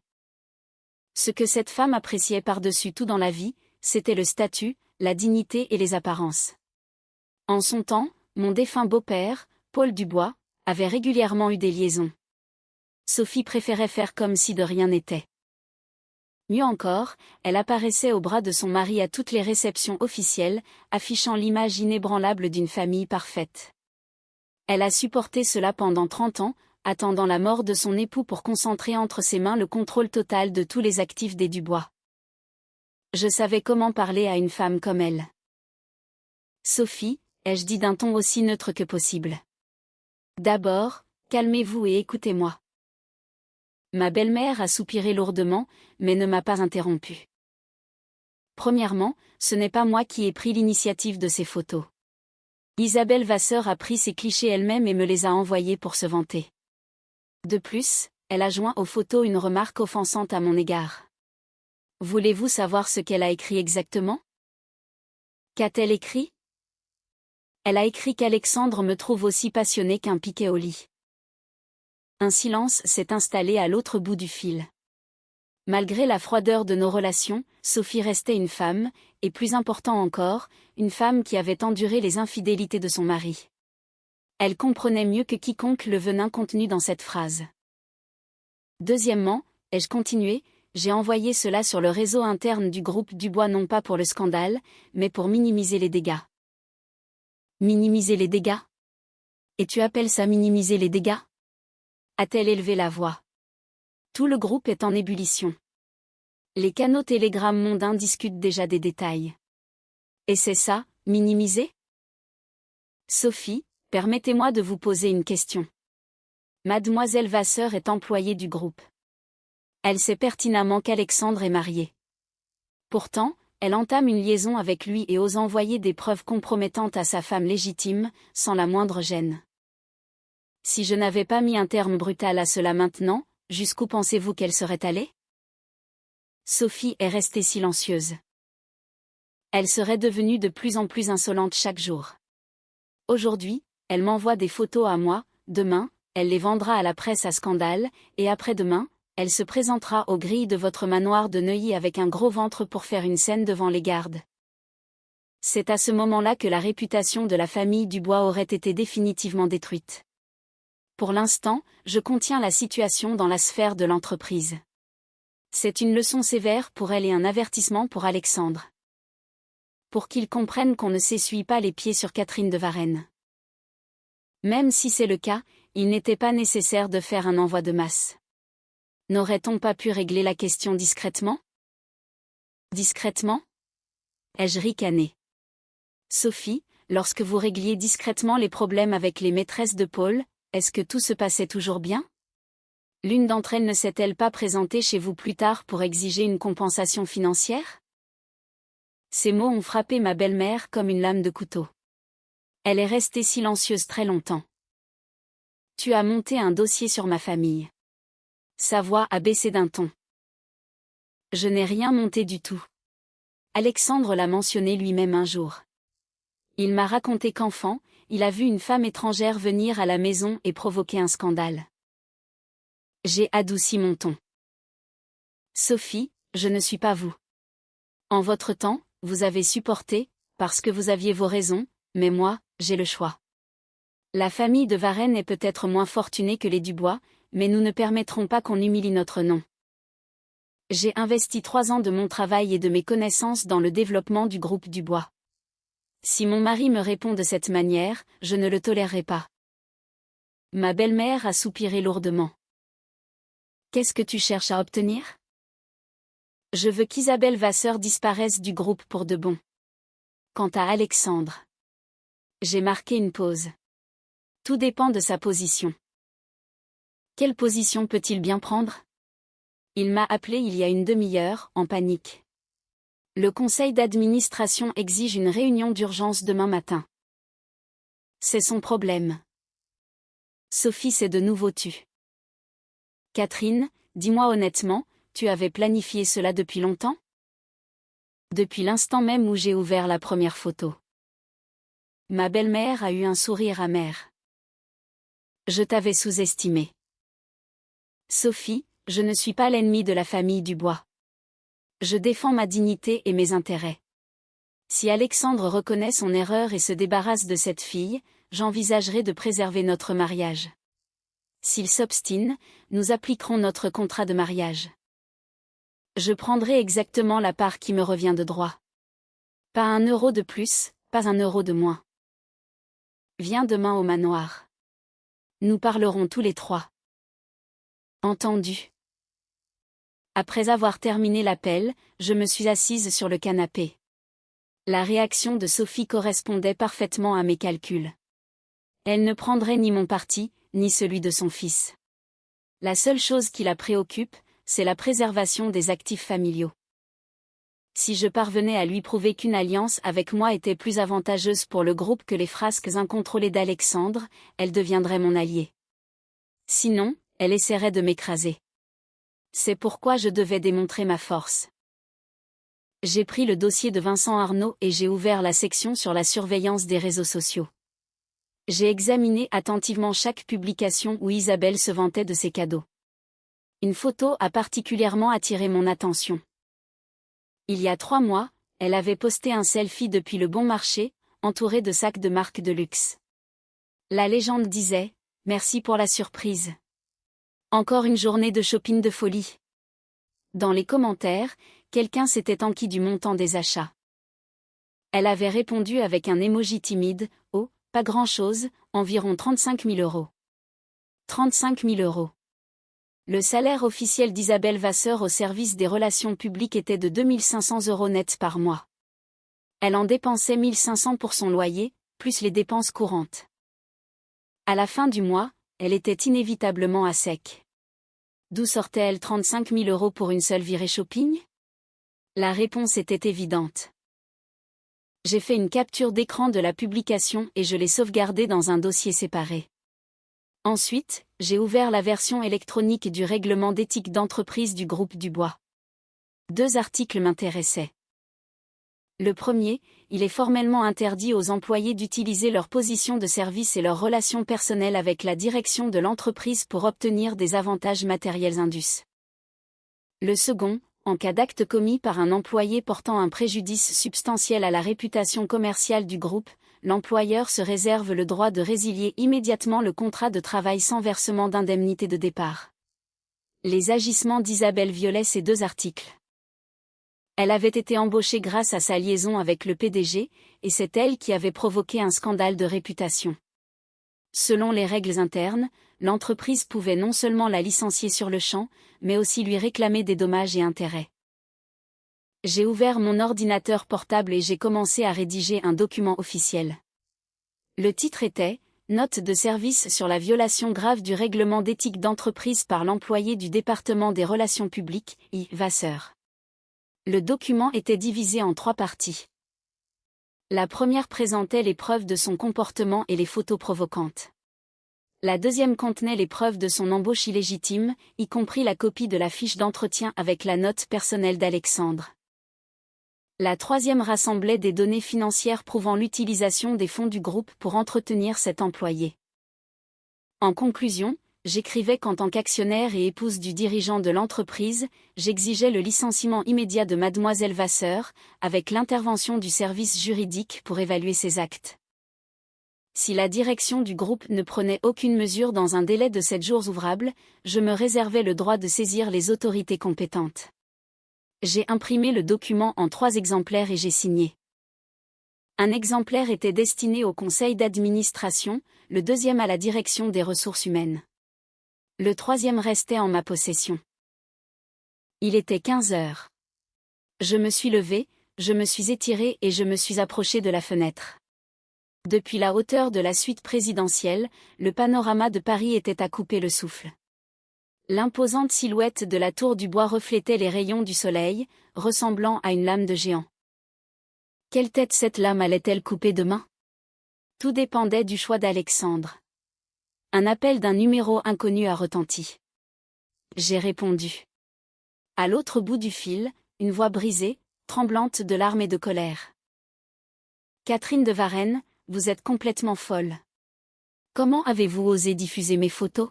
Ce que cette femme appréciait par-dessus tout dans la vie, c'était le statut, la dignité et les apparences. En son temps, mon défunt beau-père, Paul Dubois, avait régulièrement eu des liaisons. Sophie préférait faire comme si de rien n'était. Mieux encore, elle apparaissait au bras de son mari à toutes les réceptions officielles, affichant l'image inébranlable d'une famille parfaite. Elle a supporté cela pendant 30 ans, attendant la mort de son époux pour concentrer entre ses mains le contrôle total de tous les actifs des Dubois. Je savais comment parler à une femme comme elle. Sophie, ai-je dit d'un ton aussi neutre que possible. D'abord, calmez-vous et écoutez-moi. Ma belle-mère a soupiré lourdement, mais ne m'a pas interrompu. Premièrement, ce n'est pas moi qui ai pris l'initiative de ces photos. Isabelle Vasseur a pris ces clichés elle-même et me les a envoyés pour se vanter. De plus, elle a joint aux photos une remarque offensante à mon égard. Voulez-vous savoir ce qu'elle a écrit exactement? Qu'a-t-elle écrit? Elle a écrit qu'Alexandre me trouve aussi passionné qu'un piquet au lit. Un silence s'est installé à l'autre bout du fil. Malgré la froideur de nos relations, Sophie restait une femme, et plus important encore, une femme qui avait enduré les infidélités de son mari. Elle comprenait mieux que quiconque le venin contenu dans cette phrase. Deuxièmement, ai-je continué, j'ai envoyé cela sur le réseau interne du groupe Dubois non pas pour le scandale, mais pour minimiser les dégâts. Minimiser les dégâts? Et tu appelles ça minimiser les dégâts? A-t-elle élevé la voix? Tout le groupe est en ébullition. Les canaux Telegram mondains discutent déjà des détails. Et c'est ça, minimiser? Sophie, permettez-moi de vous poser une question. Mademoiselle Vasseur est employée du groupe. Elle sait pertinemment qu'Alexandre est marié. Pourtant, elle entame une liaison avec lui et ose envoyer des preuves compromettantes à sa femme légitime, sans la moindre gêne. Si je n'avais pas mis un terme brutal à cela maintenant, jusqu'où pensez-vous qu'elle serait allée? Sophie est restée silencieuse. Elle serait devenue de plus en plus insolente chaque jour. Aujourd'hui, elle m'envoie des photos à moi, demain, elle les vendra à la presse à scandale, et après-demain, elle se présentera aux grilles de votre manoir de Neuilly avec un gros ventre pour faire une scène devant les gardes. C'est à ce moment-là que la réputation de la famille Dubois aurait été définitivement détruite. Pour l'instant, je contiens la situation dans la sphère de l'entreprise. C'est une leçon sévère pour elle et un avertissement pour Alexandre. Pour qu'il comprenne qu'on ne s'essuie pas les pieds sur Catherine de Varenne. Même si c'est le cas, il n'était pas nécessaire de faire un envoi de masse. N'aurait-on pas pu régler la question discrètement? Discrètement? Ai-je ricané. Sophie, lorsque vous régliez discrètement les problèmes avec les maîtresses de Paul, est-ce que tout se passait toujours bien? L'une d'entre elles ne s'est-elle pas présentée chez vous plus tard pour exiger une compensation financière? Ces mots ont frappé ma belle-mère comme une lame de couteau. Elle est restée silencieuse très longtemps. Tu as monté un dossier sur ma famille. Sa voix a baissé d'un ton. Je n'ai rien monté du tout. Alexandre l'a mentionné lui-même un jour. Il m'a raconté qu'enfant, il a vu une femme étrangère venir à la maison et provoquer un scandale. J'ai adouci mon ton. Sophie, je ne suis pas vous. En votre temps, vous avez supporté, parce que vous aviez vos raisons, mais moi, j'ai le choix. La famille de Varenne est peut-être moins fortunée que les Dubois, mais nous ne permettrons pas qu'on humilie notre nom. J'ai investi 3 ans de mon travail et de mes connaissances dans le développement du groupe Dubois. Si mon mari me répond de cette manière, je ne le tolérerai pas. Ma belle-mère a soupiré lourdement. Qu'est-ce que tu cherches à obtenir? Je veux qu'Isabelle Vasseur disparaisse du groupe pour de bon. Quant à Alexandre. J'ai marqué une pause. Tout dépend de sa position. Quelle position peut-il bien prendre? Il m'a appelé il y a une demi-heure, en panique. Le conseil d'administration exige une réunion d'urgence demain matin. C'est son problème. Sophie s'est de nouveau tue. Catherine, dis-moi honnêtement, tu avais planifié cela depuis longtemps? Depuis l'instant même où j'ai ouvert la première photo. Ma belle-mère a eu un sourire amer. Je t'avais sous-estimé. Sophie, je ne suis pas l'ennemi de la famille Dubois. Je défends ma dignité et mes intérêts. Si Alexandre reconnaît son erreur et se débarrasse de cette fille, j'envisagerai de préserver notre mariage. S'il s'obstine, nous appliquerons notre contrat de mariage. Je prendrai exactement la part qui me revient de droit. Pas 1 euro de plus, pas 1 euro de moins. Viens demain au manoir. Nous parlerons tous les 3. Entendu. Après avoir terminé l'appel, je me suis assise sur le canapé. La réaction de Sophie correspondait parfaitement à mes calculs. Elle ne prendrait ni mon parti, ni celui de son fils. La seule chose qui la préoccupe, c'est la préservation des actifs familiaux. Si je parvenais à lui prouver qu'une alliance avec moi était plus avantageuse pour le groupe que les frasques incontrôlées d'Alexandre, elle deviendrait mon allié. Sinon, elle essaierait de m'écraser. C'est pourquoi je devais démontrer ma force. J'ai pris le dossier de Vincent Arnaud et j'ai ouvert la section sur la surveillance des réseaux sociaux. J'ai examiné attentivement chaque publication où Isabelle se vantait de ses cadeaux. Une photo a particulièrement attiré mon attention. Il y a 3 mois, elle avait posté un selfie depuis le Bon Marché, entouré de sacs de marque de luxe. La légende disait « Merci pour la surprise. Encore une journée de shopping de folie. » Dans les commentaires, quelqu'un s'était enquis du montant des achats. Elle avait répondu avec un emoji timide « Oh, pas grand-chose, environ 35 000 euros. » 35 000 euros. Le salaire officiel d'Isabelle Vasseur au service des relations publiques était de 2 500 € net par mois. Elle en dépensait 1 500 pour son loyer, plus les dépenses courantes. À la fin du mois, elle était inévitablement à sec. D'où sortait-elle 35 000 € pour une seule virée shopping? La réponse était évidente. J'ai fait une capture d'écran de la publication et je l'ai sauvegardée dans un dossier séparé. Ensuite, j'ai ouvert la version électronique du règlement d'éthique d'entreprise du groupe Dubois. 2 articles m'intéressaient. Le premier, il est formellement interdit aux employés d'utiliser leur position de service et leurs relations personnelles avec la direction de l'entreprise pour obtenir des avantages matériels indus. Le second, en cas d'acte commis par un employé portant un préjudice substantiel à la réputation commerciale du groupe, l'employeur se réserve le droit de résilier immédiatement le contrat de travail sans versement d'indemnité de départ. Les agissements d'Isabelle violaient ces 2 articles. Elle avait été embauchée grâce à sa liaison avec le PDG, et c'est elle qui avait provoqué un scandale de réputation. Selon les règles internes, l'entreprise pouvait non seulement la licencier sur le champ, mais aussi lui réclamer des dommages et intérêts. J'ai ouvert mon ordinateur portable et j'ai commencé à rédiger un document officiel. Le titre était « Note de service sur la violation grave du règlement d'éthique d'entreprise par l'employé du département des relations publiques, I. Vasseur ». Le document était divisé en 3 parties. La première présentait les preuves de son comportement et les photos provocantes. La deuxième contenait les preuves de son embauche illégitime, y compris la copie de la fiche d'entretien avec la note personnelle d'Alexandre. La troisième rassemblait des données financières prouvant l'utilisation des fonds du groupe pour entretenir cet employé. En conclusion, j'écrivais qu'en tant qu'actionnaire et épouse du dirigeant de l'entreprise, j'exigeais le licenciement immédiat de mademoiselle Vasseur, avec l'intervention du service juridique pour évaluer ses actes. Si la direction du groupe ne prenait aucune mesure dans un délai de 7 jours ouvrables, je me réservais le droit de saisir les autorités compétentes. J'ai imprimé le document en 3 exemplaires et j'ai signé. Un exemplaire était destiné au conseil d'administration, le deuxième à la direction des ressources humaines. Le troisième restait en ma possession. Il était 15 heures. Je me suis levée, je me suis étirée et je me suis approchée de la fenêtre. Depuis la hauteur de la suite présidentielle, le panorama de Paris était à couper le souffle. L'imposante silhouette de la tour du Bois reflétait les rayons du soleil, ressemblant à une lame de géant. Quelle tête cette lame allait-elle couper demain? Tout dépendait du choix d'Alexandre. Un appel d'un numéro inconnu a retenti. J'ai répondu. À l'autre bout du fil, une voix brisée, tremblante de larmes et de colère. Catherine de Varenne, vous êtes complètement folle. Comment avez-vous osé diffuser mes photos?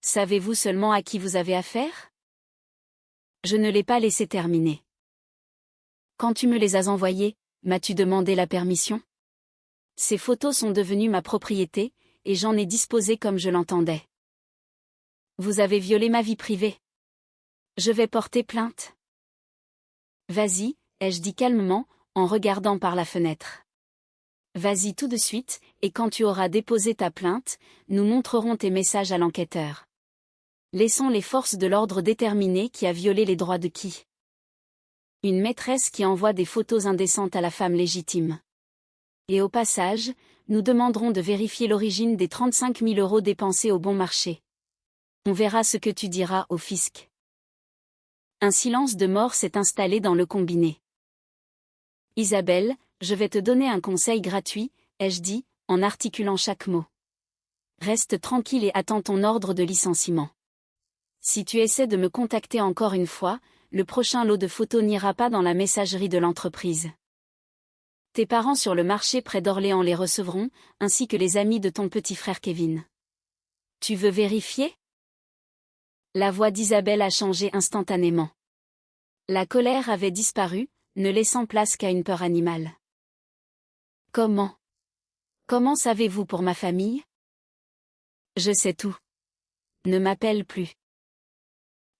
Savez-vous seulement à qui vous avez affaire? Je ne l'ai pas laissé terminer. Quand tu me les as envoyées, m'as-tu demandé la permission? Ces photos sont devenues ma propriété, et j'en ai disposé comme je l'entendais. Vous avez violé ma vie privée. Je vais porter plainte. Vas-y, ai-je dit calmement, en regardant par la fenêtre. Vas-y tout de suite, et quand tu auras déposé ta plainte, nous montrerons tes messages à l'enquêteur. Laissons les forces de l'ordre déterminer qui a violé les droits de qui. Une maîtresse qui envoie des photos indécentes à la femme légitime. Et au passage, nous demanderons de vérifier l'origine des 35 000 € dépensés au bon marché. On verra ce que tu diras au fisc. Un silence de mort s'est installé dans le combiné. Isabelle, je vais te donner un conseil gratuit, ai-je dit, en articulant chaque mot. Reste tranquille et attends ton ordre de licenciement. Si tu essaies de me contacter encore une fois, le prochain lot de photos n'ira pas dans la messagerie de l'entreprise. Tes parents sur le marché près d'Orléans les recevront, ainsi que les amis de ton petit frère Kevin. Tu veux vérifier? La voix d'Isabelle a changé instantanément. La colère avait disparu, ne laissant place qu'à une peur animale. Comment? Comment savez-vous pour ma famille? Je sais tout. Ne m'appelle plus.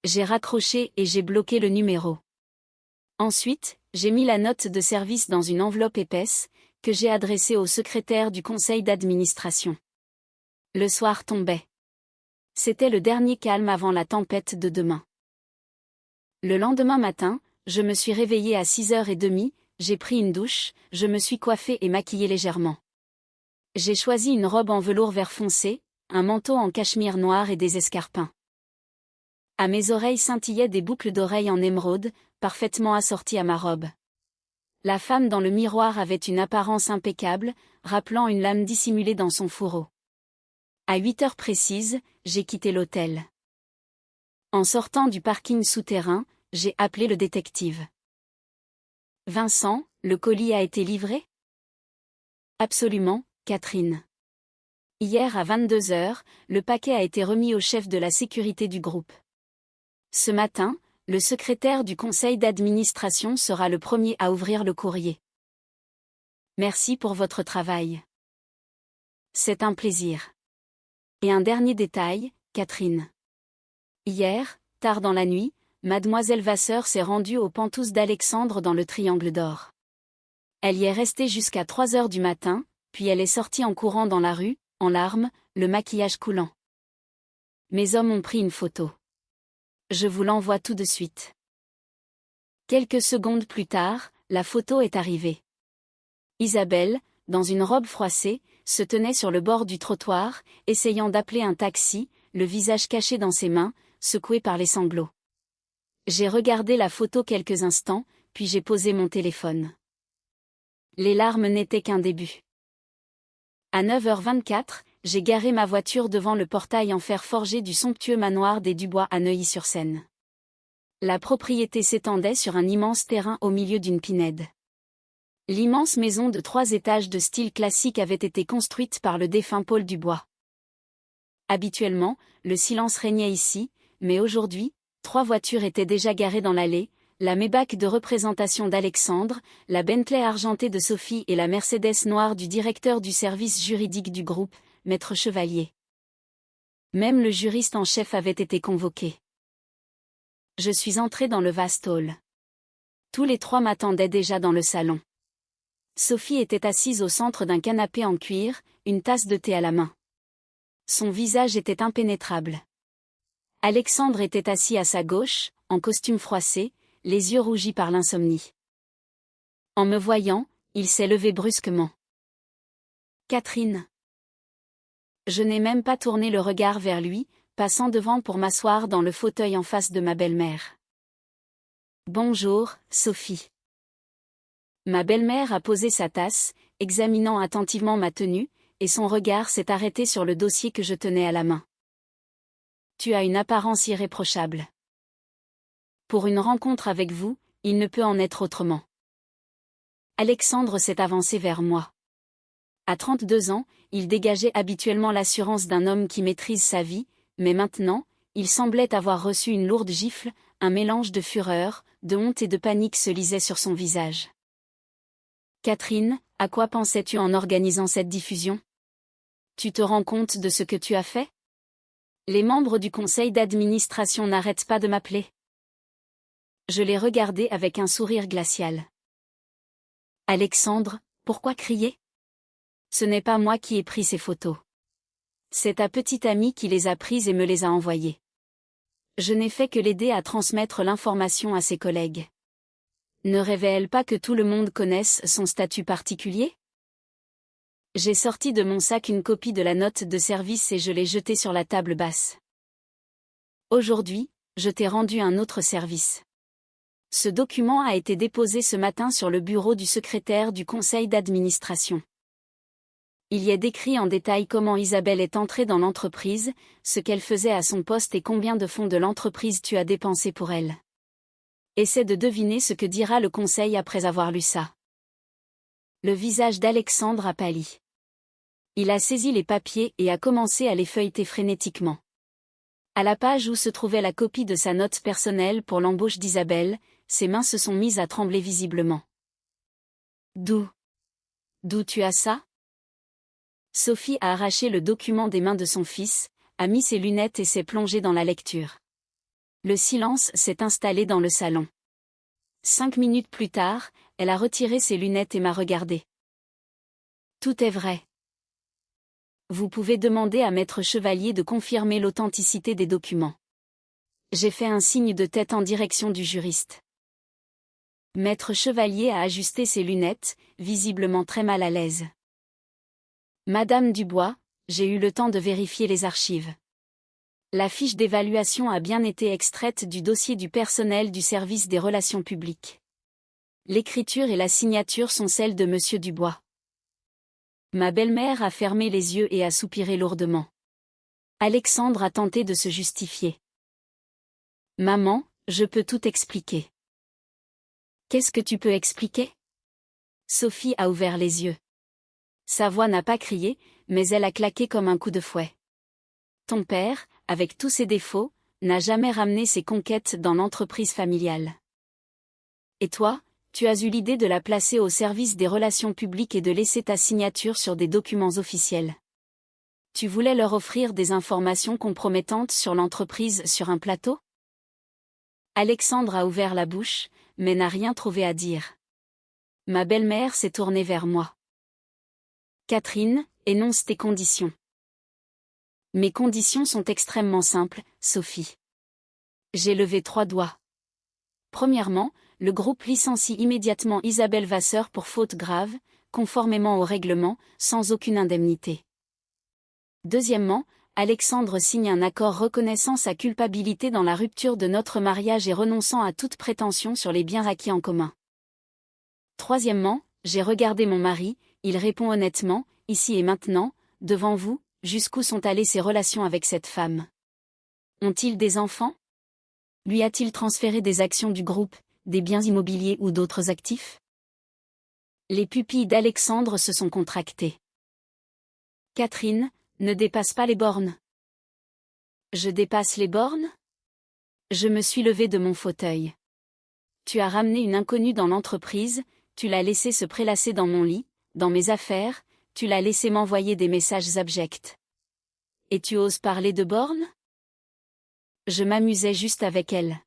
J'ai raccroché et j'ai bloqué le numéro. Ensuite, j'ai mis la note de service dans une enveloppe épaisse, que j'ai adressée au secrétaire du conseil d'administration. Le soir tombait. C'était le dernier calme avant la tempête de demain. Le lendemain matin, je me suis réveillée à 6h30, j'ai pris une douche, je me suis coiffée et maquillée légèrement. J'ai choisi une robe en velours vert foncé, un manteau en cachemire noir et des escarpins. À mes oreilles scintillaient des boucles d'oreilles en émeraude, parfaitement assorties à ma robe. La femme dans le miroir avait une apparence impeccable, rappelant une lame dissimulée dans son fourreau. À 8h précises, j'ai quitté l'hôtel. En sortant du parking souterrain, j'ai appelé le détective. Vincent, le colis a été livré? Absolument, Catherine. Hier à 22h, le paquet a été remis au chef de la sécurité du groupe. Ce matin, le secrétaire du conseil d'administration sera le premier à ouvrir le courrier. Merci pour votre travail. C'est un plaisir. Et un dernier détail, Catherine. Hier, tard dans la nuit, mademoiselle Vasseur s'est rendue aux Pantous d'Alexandre dans le Triangle d'Or. Elle y est restée jusqu'à 3h du matin, puis elle est sortie en courant dans la rue, en larmes, le maquillage coulant. Mes hommes ont pris une photo. Je vous l'envoie tout de suite. Quelques secondes plus tard, la photo est arrivée. Isabelle, dans une robe froissée, se tenait sur le bord du trottoir, essayant d'appeler un taxi, le visage caché dans ses mains, secoué par les sanglots. J'ai regardé la photo quelques instants, puis j'ai posé mon téléphone. Les larmes n'étaient qu'un début. À 9h24, j'ai garé ma voiture devant le portail en fer forgé du somptueux manoir des Dubois à Neuilly-sur-Seine. La propriété s'étendait sur un immense terrain au milieu d'une pinède. L'immense maison de 3 étages de style classique avait été construite par le défunt Paul Dubois. Habituellement, le silence régnait ici, mais aujourd'hui, 3 voitures étaient déjà garées dans l'allée, la Maybach de représentation d'Alexandre, la Bentley argentée de Sophie et la Mercedes noire du directeur du service juridique du groupe, Maître Chevalier. Même le juriste en chef avait été convoqué. Je suis entrée dans le vaste hall. Tous les 3 m'attendaient déjà dans le salon. Sophie était assise au centre d'un canapé en cuir, une tasse de thé à la main. Son visage était impénétrable. Alexandre était assis à sa gauche, en costume froissé, les yeux rougis par l'insomnie. En me voyant, il s'est levé brusquement. Catherine. Je n'ai même pas tourné le regard vers lui, passant devant pour m'asseoir dans le fauteuil en face de ma belle-mère. Bonjour, Sophie. Ma belle-mère a posé sa tasse, examinant attentivement ma tenue, et son regard s'est arrêté sur le dossier que je tenais à la main. Tu as une apparence irréprochable. Pour une rencontre avec vous, il ne peut en être autrement. Alexandre s'est avancé vers moi. À 32 ans, il dégageait habituellement l'assurance d'un homme qui maîtrise sa vie, mais maintenant, il semblait avoir reçu une lourde gifle, un mélange de fureur, de honte et de panique se lisait sur son visage. Catherine, à quoi pensais-tu en organisant cette diffusion? Tu te rends compte de ce que tu as fait? Les membres du conseil d'administration n'arrêtent pas de m'appeler. Je l'ai regardé avec un sourire glacial. Alexandre, pourquoi crier? Ce n'est pas moi qui ai pris ces photos. C'est ta petite amie qui les a prises et me les a envoyées. Je n'ai fait que l'aider à transmettre l'information à ses collègues. Ne révèle pas que tout le monde connaisse son statut particulier? J'ai sorti de mon sac une copie de la note de service et je l'ai jetée sur la table basse. Aujourd'hui, je t'ai rendu un autre service. Ce document a été déposé ce matin sur le bureau du secrétaire du conseil d'administration. Il y est décrit en détail comment Isabelle est entrée dans l'entreprise, ce qu'elle faisait à son poste et combien de fonds de l'entreprise tu as dépensé pour elle. Essaie de deviner ce que dira le conseil après avoir lu ça. Le visage d'Alexandre a pâli. Il a saisi les papiers et a commencé à les feuilleter frénétiquement. À la page où se trouvait la copie de sa note personnelle pour l'embauche d'Isabelle, ses mains se sont mises à trembler visiblement. D'où tu as ça? Sophie a arraché le document des mains de son fils, a mis ses lunettes et s'est plongée dans la lecture. Le silence s'est installé dans le salon. 5 minutes plus tard, elle a retiré ses lunettes et m'a regardé. Tout est vrai. Vous pouvez demander à Maître Chevalier de confirmer l'authenticité des documents. J'ai fait un signe de tête en direction du juriste. Maître Chevalier a ajusté ses lunettes, visiblement très mal à l'aise. Madame Dubois, j'ai eu le temps de vérifier les archives. La fiche d'évaluation a bien été extraite du dossier du personnel du service des relations publiques. L'écriture et la signature sont celles de Monsieur Dubois. Ma belle-mère a fermé les yeux et a soupiré lourdement. Alexandre a tenté de se justifier. Maman, je peux tout expliquer. Qu'est-ce que tu peux expliquer? Sophie a ouvert les yeux. Sa voix n'a pas crié, mais elle a claqué comme un coup de fouet. Ton père, avec tous ses défauts, n'a jamais ramené ses conquêtes dans l'entreprise familiale. Et toi, tu as eu l'idée de la placer au service des relations publiques et de laisser ta signature sur des documents officiels. Tu voulais leur offrir des informations compromettantes sur l'entreprise sur un plateau? Alexandre a ouvert la bouche, mais n'a rien trouvé à dire. Ma belle-mère s'est tournée vers moi. Catherine, énonce tes conditions. Mes conditions sont extrêmement simples, Sophie. J'ai levé 3 doigts. Premièrement, le groupe licencie immédiatement Isabelle Vasseur pour faute grave, conformément au règlement, sans aucune indemnité. Deuxièmement, Alexandre signe un accord reconnaissant sa culpabilité dans la rupture de notre mariage et renonçant à toute prétention sur les biens acquis en commun. Troisièmement, j'ai regardé mon mari, il répond honnêtement, ici et maintenant, devant vous, jusqu'où sont allées ses relations avec cette femme. Ont-ils des enfants? Lui a-t-il transféré des actions du groupe, des biens immobiliers ou d'autres actifs? Les pupilles d'Alexandre se sont contractées. Catherine, ne dépasse pas les bornes. Je dépasse les bornes? Je me suis levée de mon fauteuil. Tu as ramené une inconnue dans l'entreprise, tu l'as laissée se prélasser dans mon lit, dans mes affaires, tu l'as laissé m'envoyer des messages abjects. Et tu oses parler de bornes? Je m'amusais juste avec elle.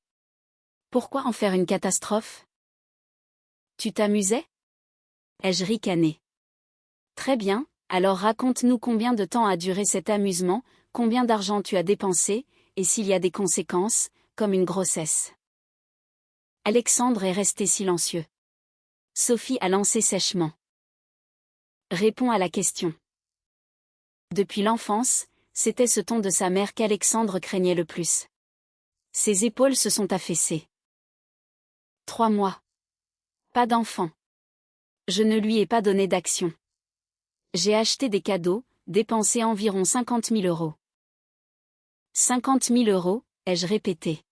Pourquoi en faire une catastrophe? Tu t'amusais? Ai-je ricané. Très bien, alors raconte-nous combien de temps a duré cet amusement, combien d'argent tu as dépensé, et s'il y a des conséquences, comme une grossesse. Alexandre est resté silencieux. Sophie a lancé sèchement. Réponds à la question. Depuis l'enfance, c'était ce ton de sa mère qu'Alexandre craignait le plus. Ses épaules se sont affaissées. 3 mois. Pas d'enfant. Je ne lui ai pas donné d'action. J'ai acheté des cadeaux, dépensé environ 50 000 euros. 50 000 euros, ai-je répété.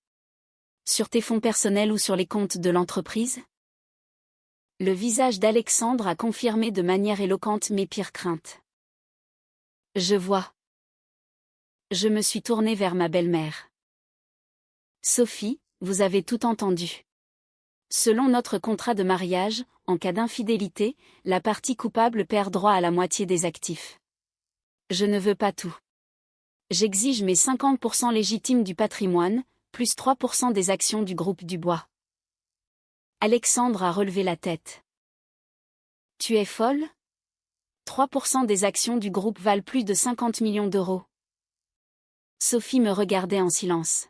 Sur tes fonds personnels ou sur les comptes de l'entreprise? Le visage d'Alexandre a confirmé de manière éloquente mes pires craintes. Je vois. Je me suis tournée vers ma belle-mère. Sophie, vous avez tout entendu. Selon notre contrat de mariage, en cas d'infidélité, la partie coupable perd droit à la moitié des actifs. Je ne veux pas tout. J'exige mes 50% légitimes du patrimoine, plus 3% des actions du groupe Dubois. Alexandre a relevé la tête. Tu es folle? 3% des actions du groupe valent plus de 50 millions d'euros. Sophie me regardait en silence.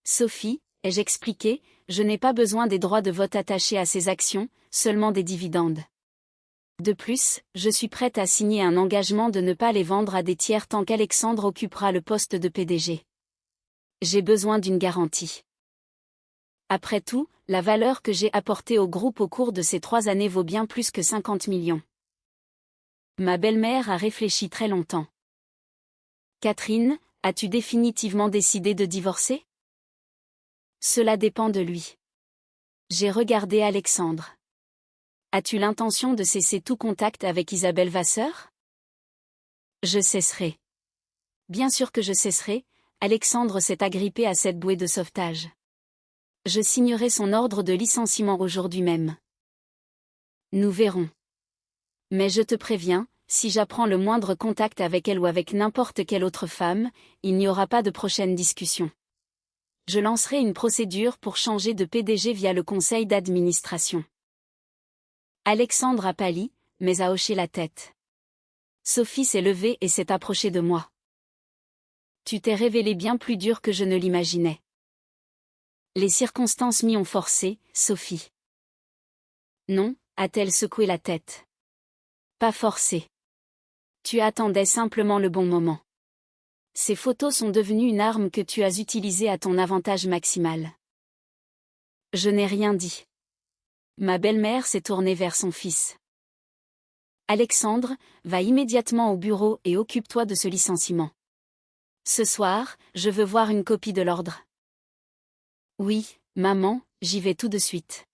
Sophie, ai-je expliqué, je n'ai pas besoin des droits de vote attachés à ces actions, seulement des dividendes. De plus, je suis prête à signer un engagement de ne pas les vendre à des tiers tant qu'Alexandre occupera le poste de PDG. J'ai besoin d'une garantie. Après tout, la valeur que j'ai apportée au groupe au cours de ces 3 années vaut bien plus que 50 millions. Ma belle-mère a réfléchi très longtemps. Catherine, as-tu définitivement décidé de divorcer? Cela dépend de lui. J'ai regardé Alexandre. As-tu l'intention de cesser tout contact avec Isabelle Vasseur? Je cesserai. Bien sûr que je cesserai, Alexandre s'est agrippé à cette bouée de sauvetage. Je signerai son ordre de licenciement aujourd'hui même. Nous verrons. Mais je te préviens, si j'apprends le moindre contact avec elle ou avec n'importe quelle autre femme, il n'y aura pas de prochaine discussion. Je lancerai une procédure pour changer de PDG via le conseil d'administration. Alexandre a pâli, mais a hoché la tête. Sophie s'est levée et s'est approchée de moi. Tu t'es révélé bien plus dur que je ne l'imaginais. Les circonstances m'y ont forcé, Sophie. Non, a-t-elle secoué la tête. Pas forcé. Tu attendais simplement le bon moment. Ces photos sont devenues une arme que tu as utilisée à ton avantage maximal. Je n'ai rien dit. Ma belle-mère s'est tournée vers son fils. Alexandre, va immédiatement au bureau et occupe-toi de ce licenciement. Ce soir, je veux voir une copie de l'ordre. Oui, maman, j'y vais tout de suite.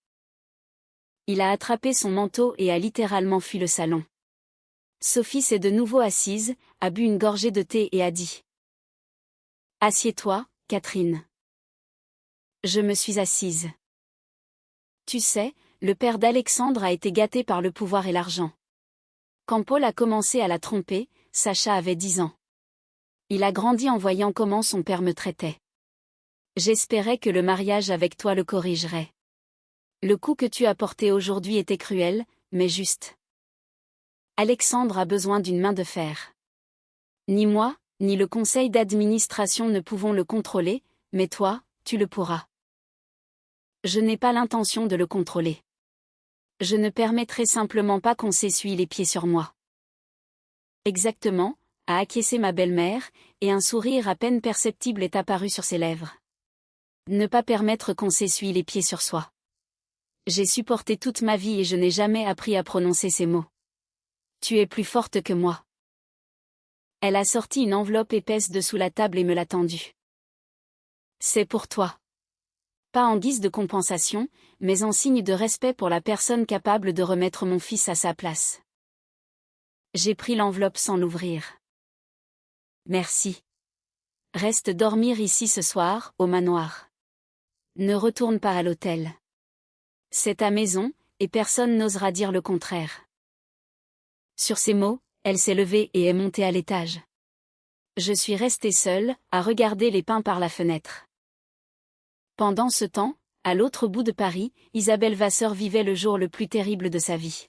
Il a attrapé son manteau et a littéralement fui le salon. Sophie s'est de nouveau assise, a bu une gorgée de thé et a dit. Assieds-toi, Catherine. Je me suis assise. Tu sais, le père d'Alexandre a été gâté par le pouvoir et l'argent. Quand Paul a commencé à la tromper, Sacha avait 10 ans. Il a grandi en voyant comment son père me traitait. J'espérais que le mariage avec toi le corrigerait. Le coup que tu as porté aujourd'hui était cruel, mais juste. Alexandre a besoin d'une main de fer. Ni moi, ni le conseil d'administration ne pouvons le contrôler, mais toi, tu le pourras. Je n'ai pas l'intention de le contrôler. Je ne permettrai simplement pas qu'on s'essuie les pieds sur moi. Exactement, a acquiescé ma belle-mère, et un sourire à peine perceptible est apparu sur ses lèvres. Ne pas permettre qu'on s'essuie les pieds sur soi. J'ai supporté toute ma vie et je n'ai jamais appris à prononcer ces mots. Tu es plus forte que moi. Elle a sorti une enveloppe épaisse de sous la table et me l'a tendue. C'est pour toi. Pas en guise de compensation, mais en signe de respect pour la personne capable de remettre mon fils à sa place. J'ai pris l'enveloppe sans l'ouvrir. Merci. Reste dormir ici ce soir, au manoir. Ne retourne pas à l'hôtel. C'est ta maison, et personne n'osera dire le contraire. Sur ces mots, elle s'est levée et est montée à l'étage. Je suis restée seule, à regarder les pins par la fenêtre. Pendant ce temps, à l'autre bout de Paris, Isabelle Vasseur vivait le jour le plus terrible de sa vie.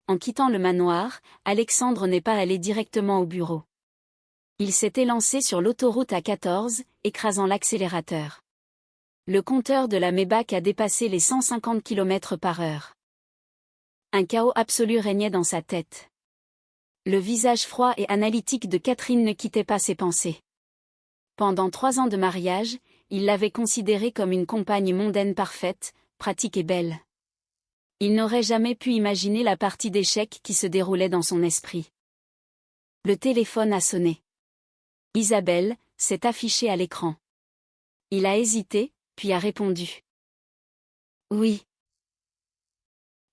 En quittant le manoir, Alexandre n'est pas allé directement au bureau. Il s'est élancé sur l'autoroute A14, écrasant l'accélérateur. Le compteur de la Maybach a dépassé les 150 km/h. Un chaos absolu régnait dans sa tête. Le visage froid et analytique de Catherine ne quittait pas ses pensées. Pendant 3 ans de mariage, il l'avait considérée comme une compagne mondaine parfaite, pratique et belle. Il n'aurait jamais pu imaginer la partie d'échecs qui se déroulait dans son esprit. Le téléphone a sonné. Isabelle s'est affichée à l'écran. Il a hésité, puis a répondu. Oui.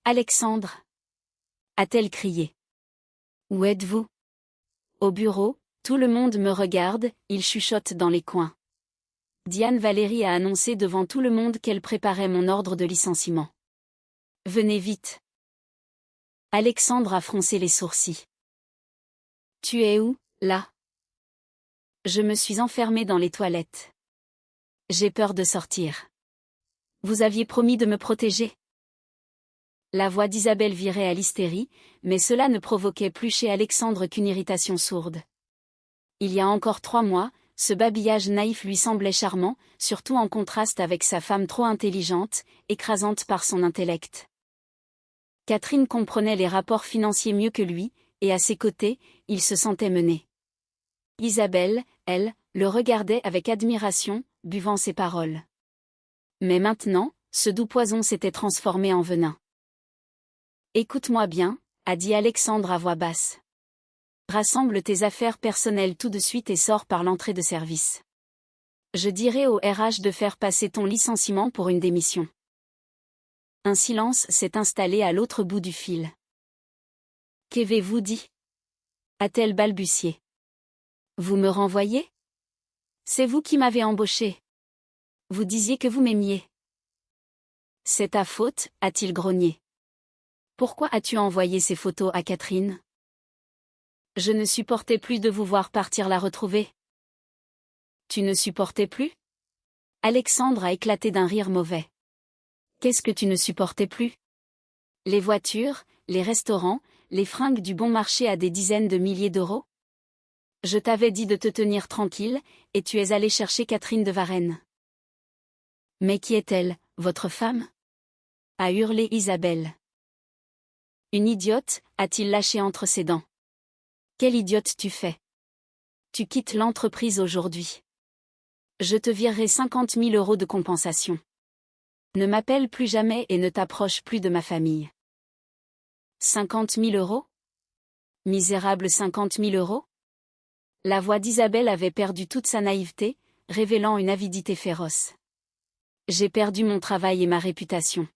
Alexandre, a-t-elle crié. Où êtes-vous? Au bureau, tout le monde me regarde, il chuchote dans les coins. Diane Valérie a annoncé devant tout le monde qu'elle préparait mon ordre de licenciement. Venez vite. Alexandre a froncé les sourcils. Tu es où, là? Je me suis enfermée dans les toilettes. J'ai peur de sortir. Vous aviez promis de me protéger. La voix d'Isabelle virait à l'hystérie, mais cela ne provoquait plus chez Alexandre qu'une irritation sourde. Il y a encore 3 mois, ce babillage naïf lui semblait charmant, surtout en contraste avec sa femme trop intelligente, écrasante par son intellect. Catherine comprenait les rapports financiers mieux que lui, et à ses côtés, il se sentait mené. Isabelle, elle, le regardait avec admiration, buvant ses paroles. Mais maintenant, ce doux poison s'était transformé en venin. Écoute-moi bien, a dit Alexandre à voix basse. Rassemble tes affaires personnelles tout de suite et sors par l'entrée de service. Je dirai au RH de faire passer ton licenciement pour une démission. Un silence s'est installé à l'autre bout du fil. Qu'avez-vous dit? A-t-elle balbutié. Vous me renvoyez? C'est vous qui m'avez embauché. Vous disiez que vous m'aimiez. C'est ta faute, a-t-il grogné. Pourquoi as-tu envoyé ces photos à Catherine? Je ne supportais plus de vous voir partir la retrouver. Tu ne supportais plus? Alexandre a éclaté d'un rire mauvais. Qu'est-ce que tu ne supportais plus? Les voitures, les restaurants, les fringues du bon marché à des dizaines de milliers d'euros? Je t'avais dit de te tenir tranquille, et tu es allé chercher Catherine de Varenne. Mais qui est-elle, votre femme? A hurlé Isabelle. Une idiote, a-t-il lâché entre ses dents. Quelle idiote tu fais? Tu quittes l'entreprise aujourd'hui. Je te virerai 50 000 € de compensation. Ne m'appelle plus jamais et ne t'approche plus de ma famille. 50 000 €? Misérable 50 000 €? La voix d'Isabelle avait perdu toute sa naïveté, révélant une avidité féroce. J'ai perdu mon travail et ma réputation.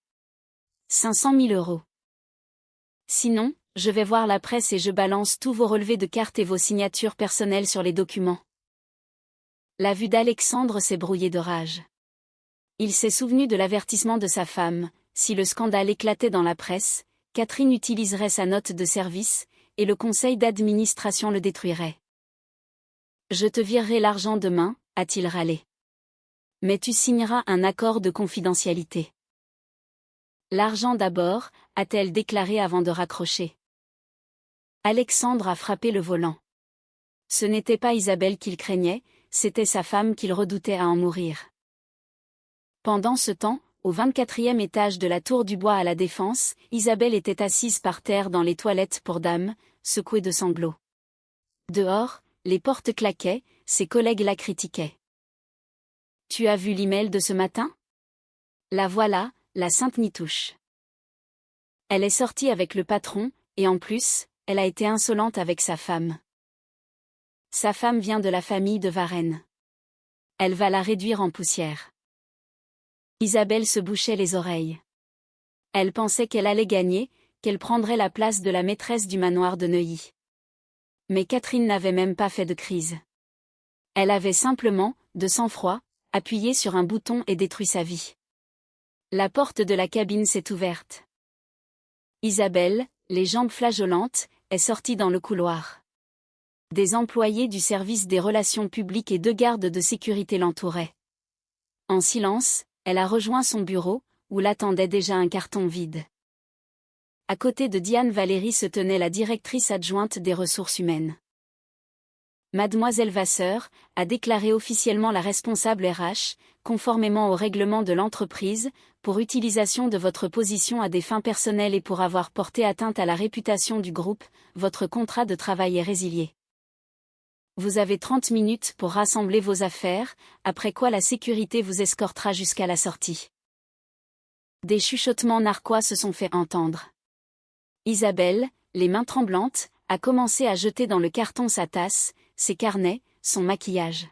500 000 €. Sinon, je vais voir la presse et je balance tous vos relevés de cartes et vos signatures personnelles sur les documents. La vue d'Alexandre s'est brouillée de rage. Il s'est souvenu de l'avertissement de sa femme, si le scandale éclatait dans la presse, Catherine utiliserait sa note de service, et le conseil d'administration le détruirait. Je te virerai l'argent demain, a-t-il râlé. Mais tu signeras un accord de confidentialité. L'argent d'abord, a-t-elle déclaré avant de raccrocher. Alexandre a frappé le volant. Ce n'était pas Isabelle qu'il craignait, c'était sa femme qu'il redoutait à en mourir. Pendant ce temps, au 24e étage de la Tour du Bois à la Défense, Isabelle était assise par terre dans les toilettes pour dames, secouée de sanglots. Dehors, les portes claquaient, ses collègues la critiquaient. Tu as vu l'email de ce matin? La voilà, la sainte Nitouche. Elle est sortie avec le patron, et en plus, elle a été insolente avec sa femme. Sa femme vient de la famille de Varenne. Elle va la réduire en poussière. Isabelle se bouchait les oreilles. Elle pensait qu'elle allait gagner, qu'elle prendrait la place de la maîtresse du manoir de Neuilly. Mais Catherine n'avait même pas fait de crise. Elle avait simplement, de sang-froid, appuyé sur un bouton et détruit sa vie. La porte de la cabine s'est ouverte. Isabelle, les jambes flageolantes, est sortie dans le couloir. Des employés du service des relations publiques et 2 gardes de sécurité l'entouraient. En silence, elle a rejoint son bureau, où l'attendait déjà un carton vide. À côté de Diane Valérie se tenait la directrice adjointe des ressources humaines. Mademoiselle Vasseur a déclaré officiellement la responsable RH, conformément au règlement de l'entreprise, pour utilisation de votre position à des fins personnelles et pour avoir porté atteinte à la réputation du groupe, votre contrat de travail est résilié. Vous avez 30 minutes pour rassembler vos affaires, après quoi la sécurité vous escortera jusqu'à la sortie. Des chuchotements narquois se sont fait entendre. Isabelle, les mains tremblantes, a commencé à jeter dans le carton sa tasse, ses carnets, son maquillage.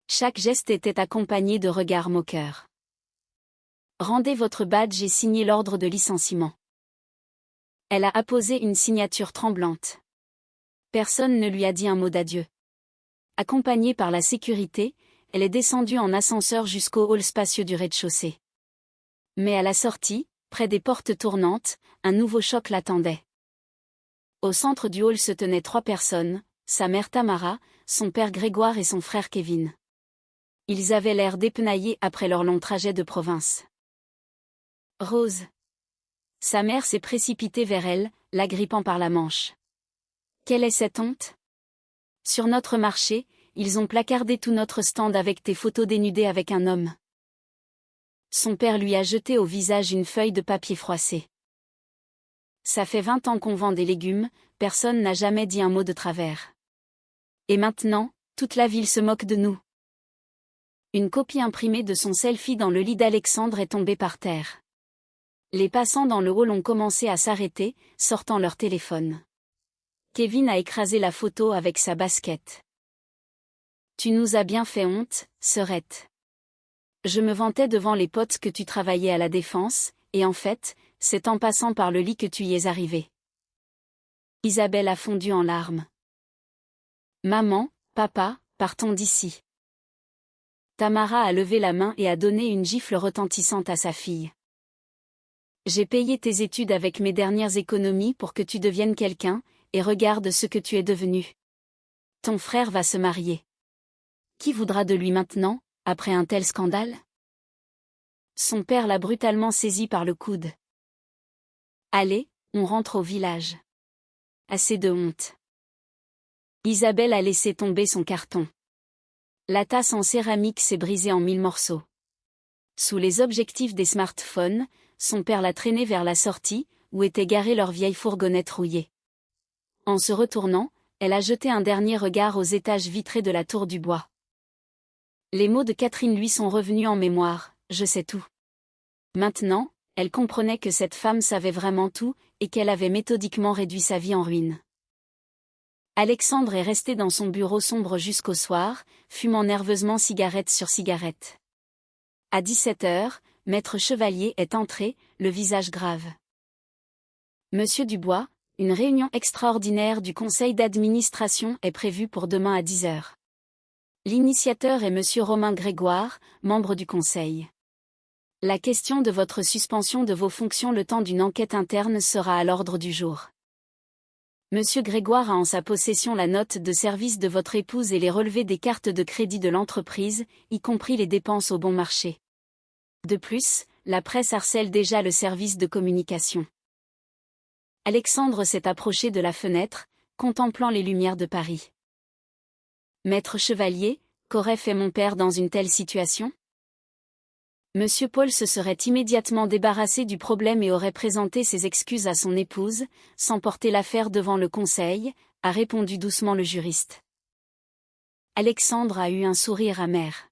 Chaque geste était accompagné de regards moqueurs. Rendez votre badge et signez l'ordre de licenciement. Elle a apposé une signature tremblante. Personne ne lui a dit un mot d'adieu. Accompagnée par la sécurité, elle est descendue en ascenseur jusqu'au hall spacieux du rez-de-chaussée. Mais à la sortie, près des portes tournantes, un nouveau choc l'attendait. Au centre du hall se tenaient 3 personnes, sa mère Tamara, son père Grégoire et son frère Kevin. Ils avaient l'air dépenaillés après leur long trajet de province. Rose. Sa mère s'est précipitée vers elle, l'agrippant par la manche. Quelle est cette honte? Sur notre marché, ils ont placardé tout notre stand avec tes photos dénudées avec un homme. Son père lui a jeté au visage une feuille de papier froissé. Ça fait 20 ans qu'on vend des légumes, personne n'a jamais dit un mot de travers. Et maintenant, toute la ville se moque de nous. Une copie imprimée de son selfie dans le lit d'Alexandre est tombée par terre. Les passants dans le hall ont commencé à s'arrêter, sortant leur téléphone. Kevin a écrasé la photo avec sa basket. Tu nous as bien fait honte, sœurette. Je me vantais devant les potes que tu travaillais à la Défense, et en fait, c'est en passant par le lit que tu y es arrivé. Isabelle a fondu en larmes. Maman, papa, partons d'ici. Tamara a levé la main et a donné une gifle retentissante à sa fille. J'ai payé tes études avec mes dernières économies pour que tu deviennes quelqu'un, et regarde ce que tu es devenu. Ton frère va se marier. Qui voudra de lui maintenant, après un tel scandale? Son père l'a brutalement saisi par le coude. Allez, on rentre au village. Assez de honte. Isabelle a laissé tomber son carton. La tasse en céramique s'est brisée en 1000 morceaux. Sous les objectifs des smartphones, son père l'a traînée vers la sortie, où était garée leur vieille fourgonnette rouillée. En se retournant, elle a jeté un dernier regard aux étages vitrés de la tour du bois. Les mots de Catherine lui sont revenus en mémoire, je sais tout. Maintenant, elle comprenait que cette femme savait vraiment tout, et qu'elle avait méthodiquement réduit sa vie en ruine. Alexandre est resté dans son bureau sombre jusqu'au soir, fumant nerveusement cigarette sur cigarette. À 17h, Maître Chevalier est entré, le visage grave. Monsieur Dubois, une réunion extraordinaire du conseil d'administration est prévue pour demain à 10h. L'initiateur est Monsieur Romain Grégoire, membre du conseil. La question de votre suspension de vos fonctions le temps d'une enquête interne sera à l'ordre du jour. Monsieur Grégoire a en sa possession la note de service de votre épouse et les relevés des cartes de crédit de l'entreprise, y compris les dépenses au bon marché. De plus, la presse harcèle déjà le service de communication. Alexandre s'est approché de la fenêtre, contemplant les lumières de Paris. Maître Chevalier, qu'aurait fait mon père dans une telle situation? Monsieur Paul se serait immédiatement débarrassé du problème et aurait présenté ses excuses à son épouse, sans porter l'affaire devant le conseil, a répondu doucement le juriste. Alexandre a eu un sourire amer.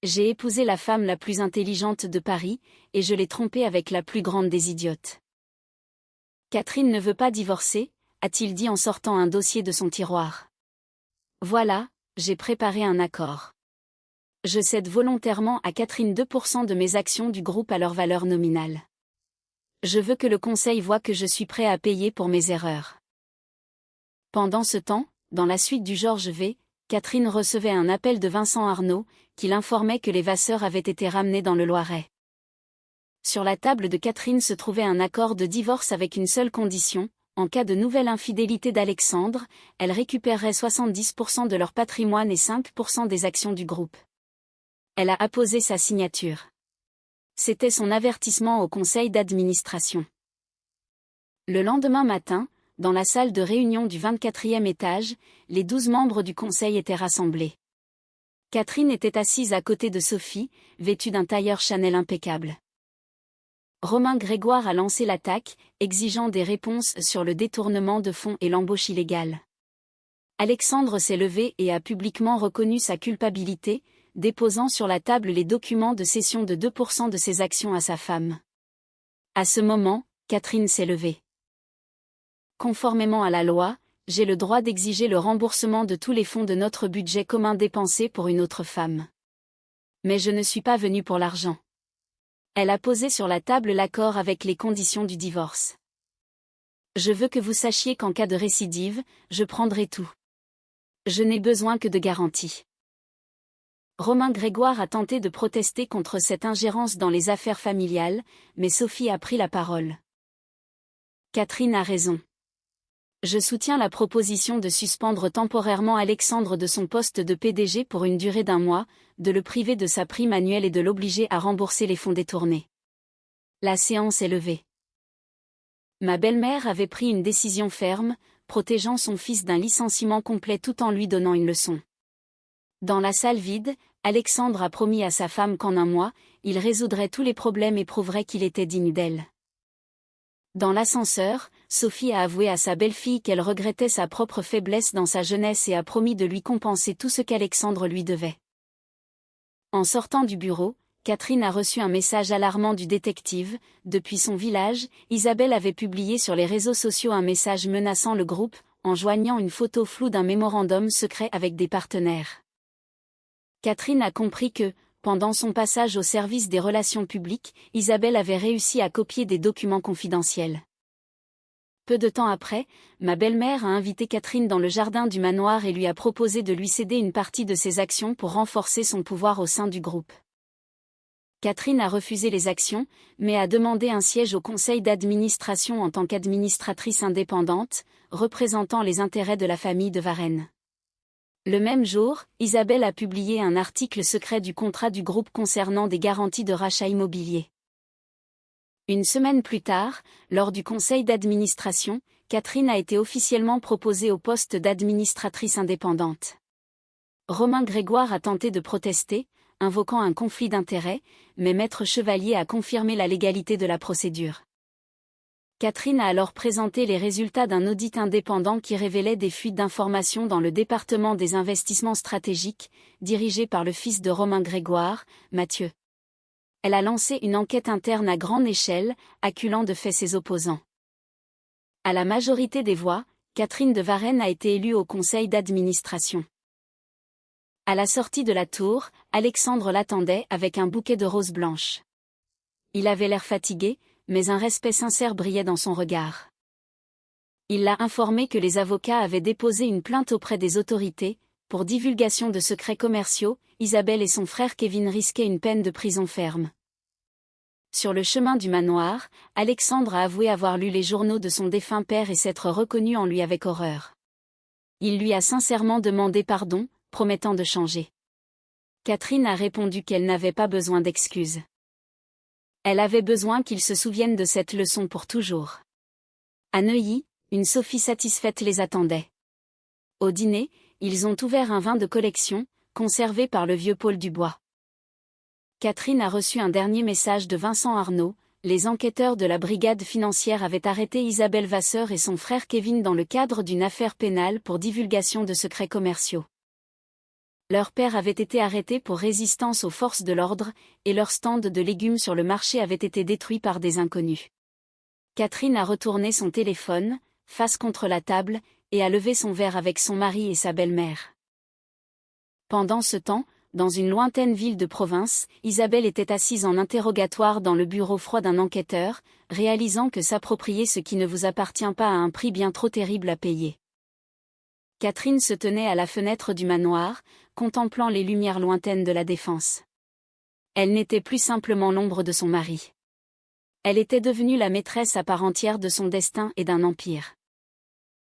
J'ai épousé la femme la plus intelligente de Paris, et je l'ai trompée avec la plus grande des idiotes. Catherine ne veut pas divorcer, a-t-il dit en sortant un dossier de son tiroir. Voilà, j'ai préparé un accord. Je cède volontairement à Catherine 2% de mes actions du groupe à leur valeur nominale. Je veux que le conseil voie que je suis prêt à payer pour mes erreurs. Pendant ce temps, dans la suite du Georges V, Catherine recevait un appel de Vincent Arnaud, qui l'informait que les Vasseur avaient été ramenés dans le Loiret. Sur la table de Catherine se trouvait un accord de divorce avec une seule condition: en cas de nouvelle infidélité d'Alexandre, elle récupérerait 70% de leur patrimoine et 5% des actions du groupe. Elle a apposé sa signature. C'était son avertissement au conseil d'administration. Le lendemain matin, dans la salle de réunion du 24e étage, les 12 membres du conseil étaient rassemblés. Catherine était assise à côté de Sophie, vêtue d'un tailleur Chanel impeccable. Romain Grégoire a lancé l'attaque, exigeant des réponses sur le détournement de fonds et l'embauche illégale. Alexandre s'est levé et a publiquement reconnu sa culpabilité, déposant sur la table les documents de cession de 2% de ses actions à sa femme. À ce moment, Catherine s'est levée. Conformément à la loi, j'ai le droit d'exiger le remboursement de tous les fonds de notre budget commun dépensés pour une autre femme. Mais je ne suis pas venue pour l'argent. Elle a posé sur la table l'accord avec les conditions du divorce. Je veux que vous sachiez qu'en cas de récidive, je prendrai tout. Je n'ai besoin que de garanties. Romain Grégoire a tenté de protester contre cette ingérence dans les affaires familiales, mais Sophie a pris la parole. Catherine a raison. Je soutiens la proposition de suspendre temporairement Alexandre de son poste de PDG pour une durée d'1 mois, de le priver de sa prime annuelle et de l'obliger à rembourser les fonds détournés. La séance est levée. Ma belle-mère avait pris une décision ferme, protégeant son fils d'un licenciement complet tout en lui donnant une leçon. Dans la salle vide, Alexandre a promis à sa femme qu'en 1 mois, il résoudrait tous les problèmes et prouverait qu'il était digne d'elle. Dans l'ascenseur, Sophie a avoué à sa belle-fille qu'elle regrettait sa propre faiblesse dans sa jeunesse et a promis de lui compenser tout ce qu'Alexandre lui devait. En sortant du bureau, Catherine a reçu un message alarmant du détective. Depuis son village, Isabelle avait publié sur les réseaux sociaux un message menaçant le groupe, en joignant une photo floue d'un mémorandum secret avec des partenaires. Catherine a compris que, pendant son passage au service des relations publiques, Isabelle avait réussi à copier des documents confidentiels. Peu de temps après, ma belle-mère a invité Catherine dans le jardin du manoir et lui a proposé de lui céder une partie de ses actions pour renforcer son pouvoir au sein du groupe. Catherine a refusé les actions, mais a demandé un siège au conseil d'administration en tant qu'administratrice indépendante, représentant les intérêts de la famille de Varenne. Le même jour, Isabelle a publié un article secret du contrat du groupe concernant des garanties de rachat immobilier. Une semaine plus tard, lors du conseil d'administration, Catherine a été officiellement proposée au poste d'administratrice indépendante. Romain Grégoire a tenté de protester, invoquant un conflit d'intérêts, mais Maître Chevalier a confirmé la légalité de la procédure. Catherine a alors présenté les résultats d'un audit indépendant qui révélait des fuites d'informations dans le département des investissements stratégiques, dirigé par le fils de Romain Grégoire, Mathieu. Elle a lancé une enquête interne à grande échelle, acculant de fait ses opposants. À la majorité des voix, Catherine de Varenne a été élue au conseil d'administration. À la sortie de la tour, Alexandre l'attendait avec un bouquet de roses blanches. Il avait l'air fatigué, mais un respect sincère brillait dans son regard. Il l'a informé que les avocats avaient déposé une plainte auprès des autorités, pour divulgation de secrets commerciaux. Isabelle et son frère Kevin risquaient une peine de prison ferme. Sur le chemin du manoir, Alexandre a avoué avoir lu les journaux de son défunt père et s'être reconnu en lui avec horreur. Il lui a sincèrement demandé pardon, promettant de changer. Catherine a répondu qu'elle n'avait pas besoin d'excuses. Elle avait besoin qu'il se souvienne de cette leçon pour toujours. À Neuilly, une Sophie satisfaite les attendait. Au dîner, ils ont ouvert un vin de collection, conservé par le vieux Paul Dubois. Catherine a reçu un dernier message de Vincent Arnaud. Les enquêteurs de la brigade financière avaient arrêté Isabelle Vasseur et son frère Kevin dans le cadre d'une affaire pénale pour divulgation de secrets commerciaux. Leur père avait été arrêté pour résistance aux forces de l'ordre, et leur stand de légumes sur le marché avait été détruit par des inconnus. Catherine a retourné son téléphone, face contre la table, et a levé son verre avec son mari et sa belle-mère. Pendant ce temps, dans une lointaine ville de province, Isabelle était assise en interrogatoire dans le bureau froid d'un enquêteur, réalisant que s'approprier ce qui ne vous appartient pas a un prix bien trop terrible à payer. Catherine se tenait à la fenêtre du manoir, contemplant les lumières lointaines de la Défense. Elle n'était plus simplement l'ombre de son mari. Elle était devenue la maîtresse à part entière de son destin et d'un empire.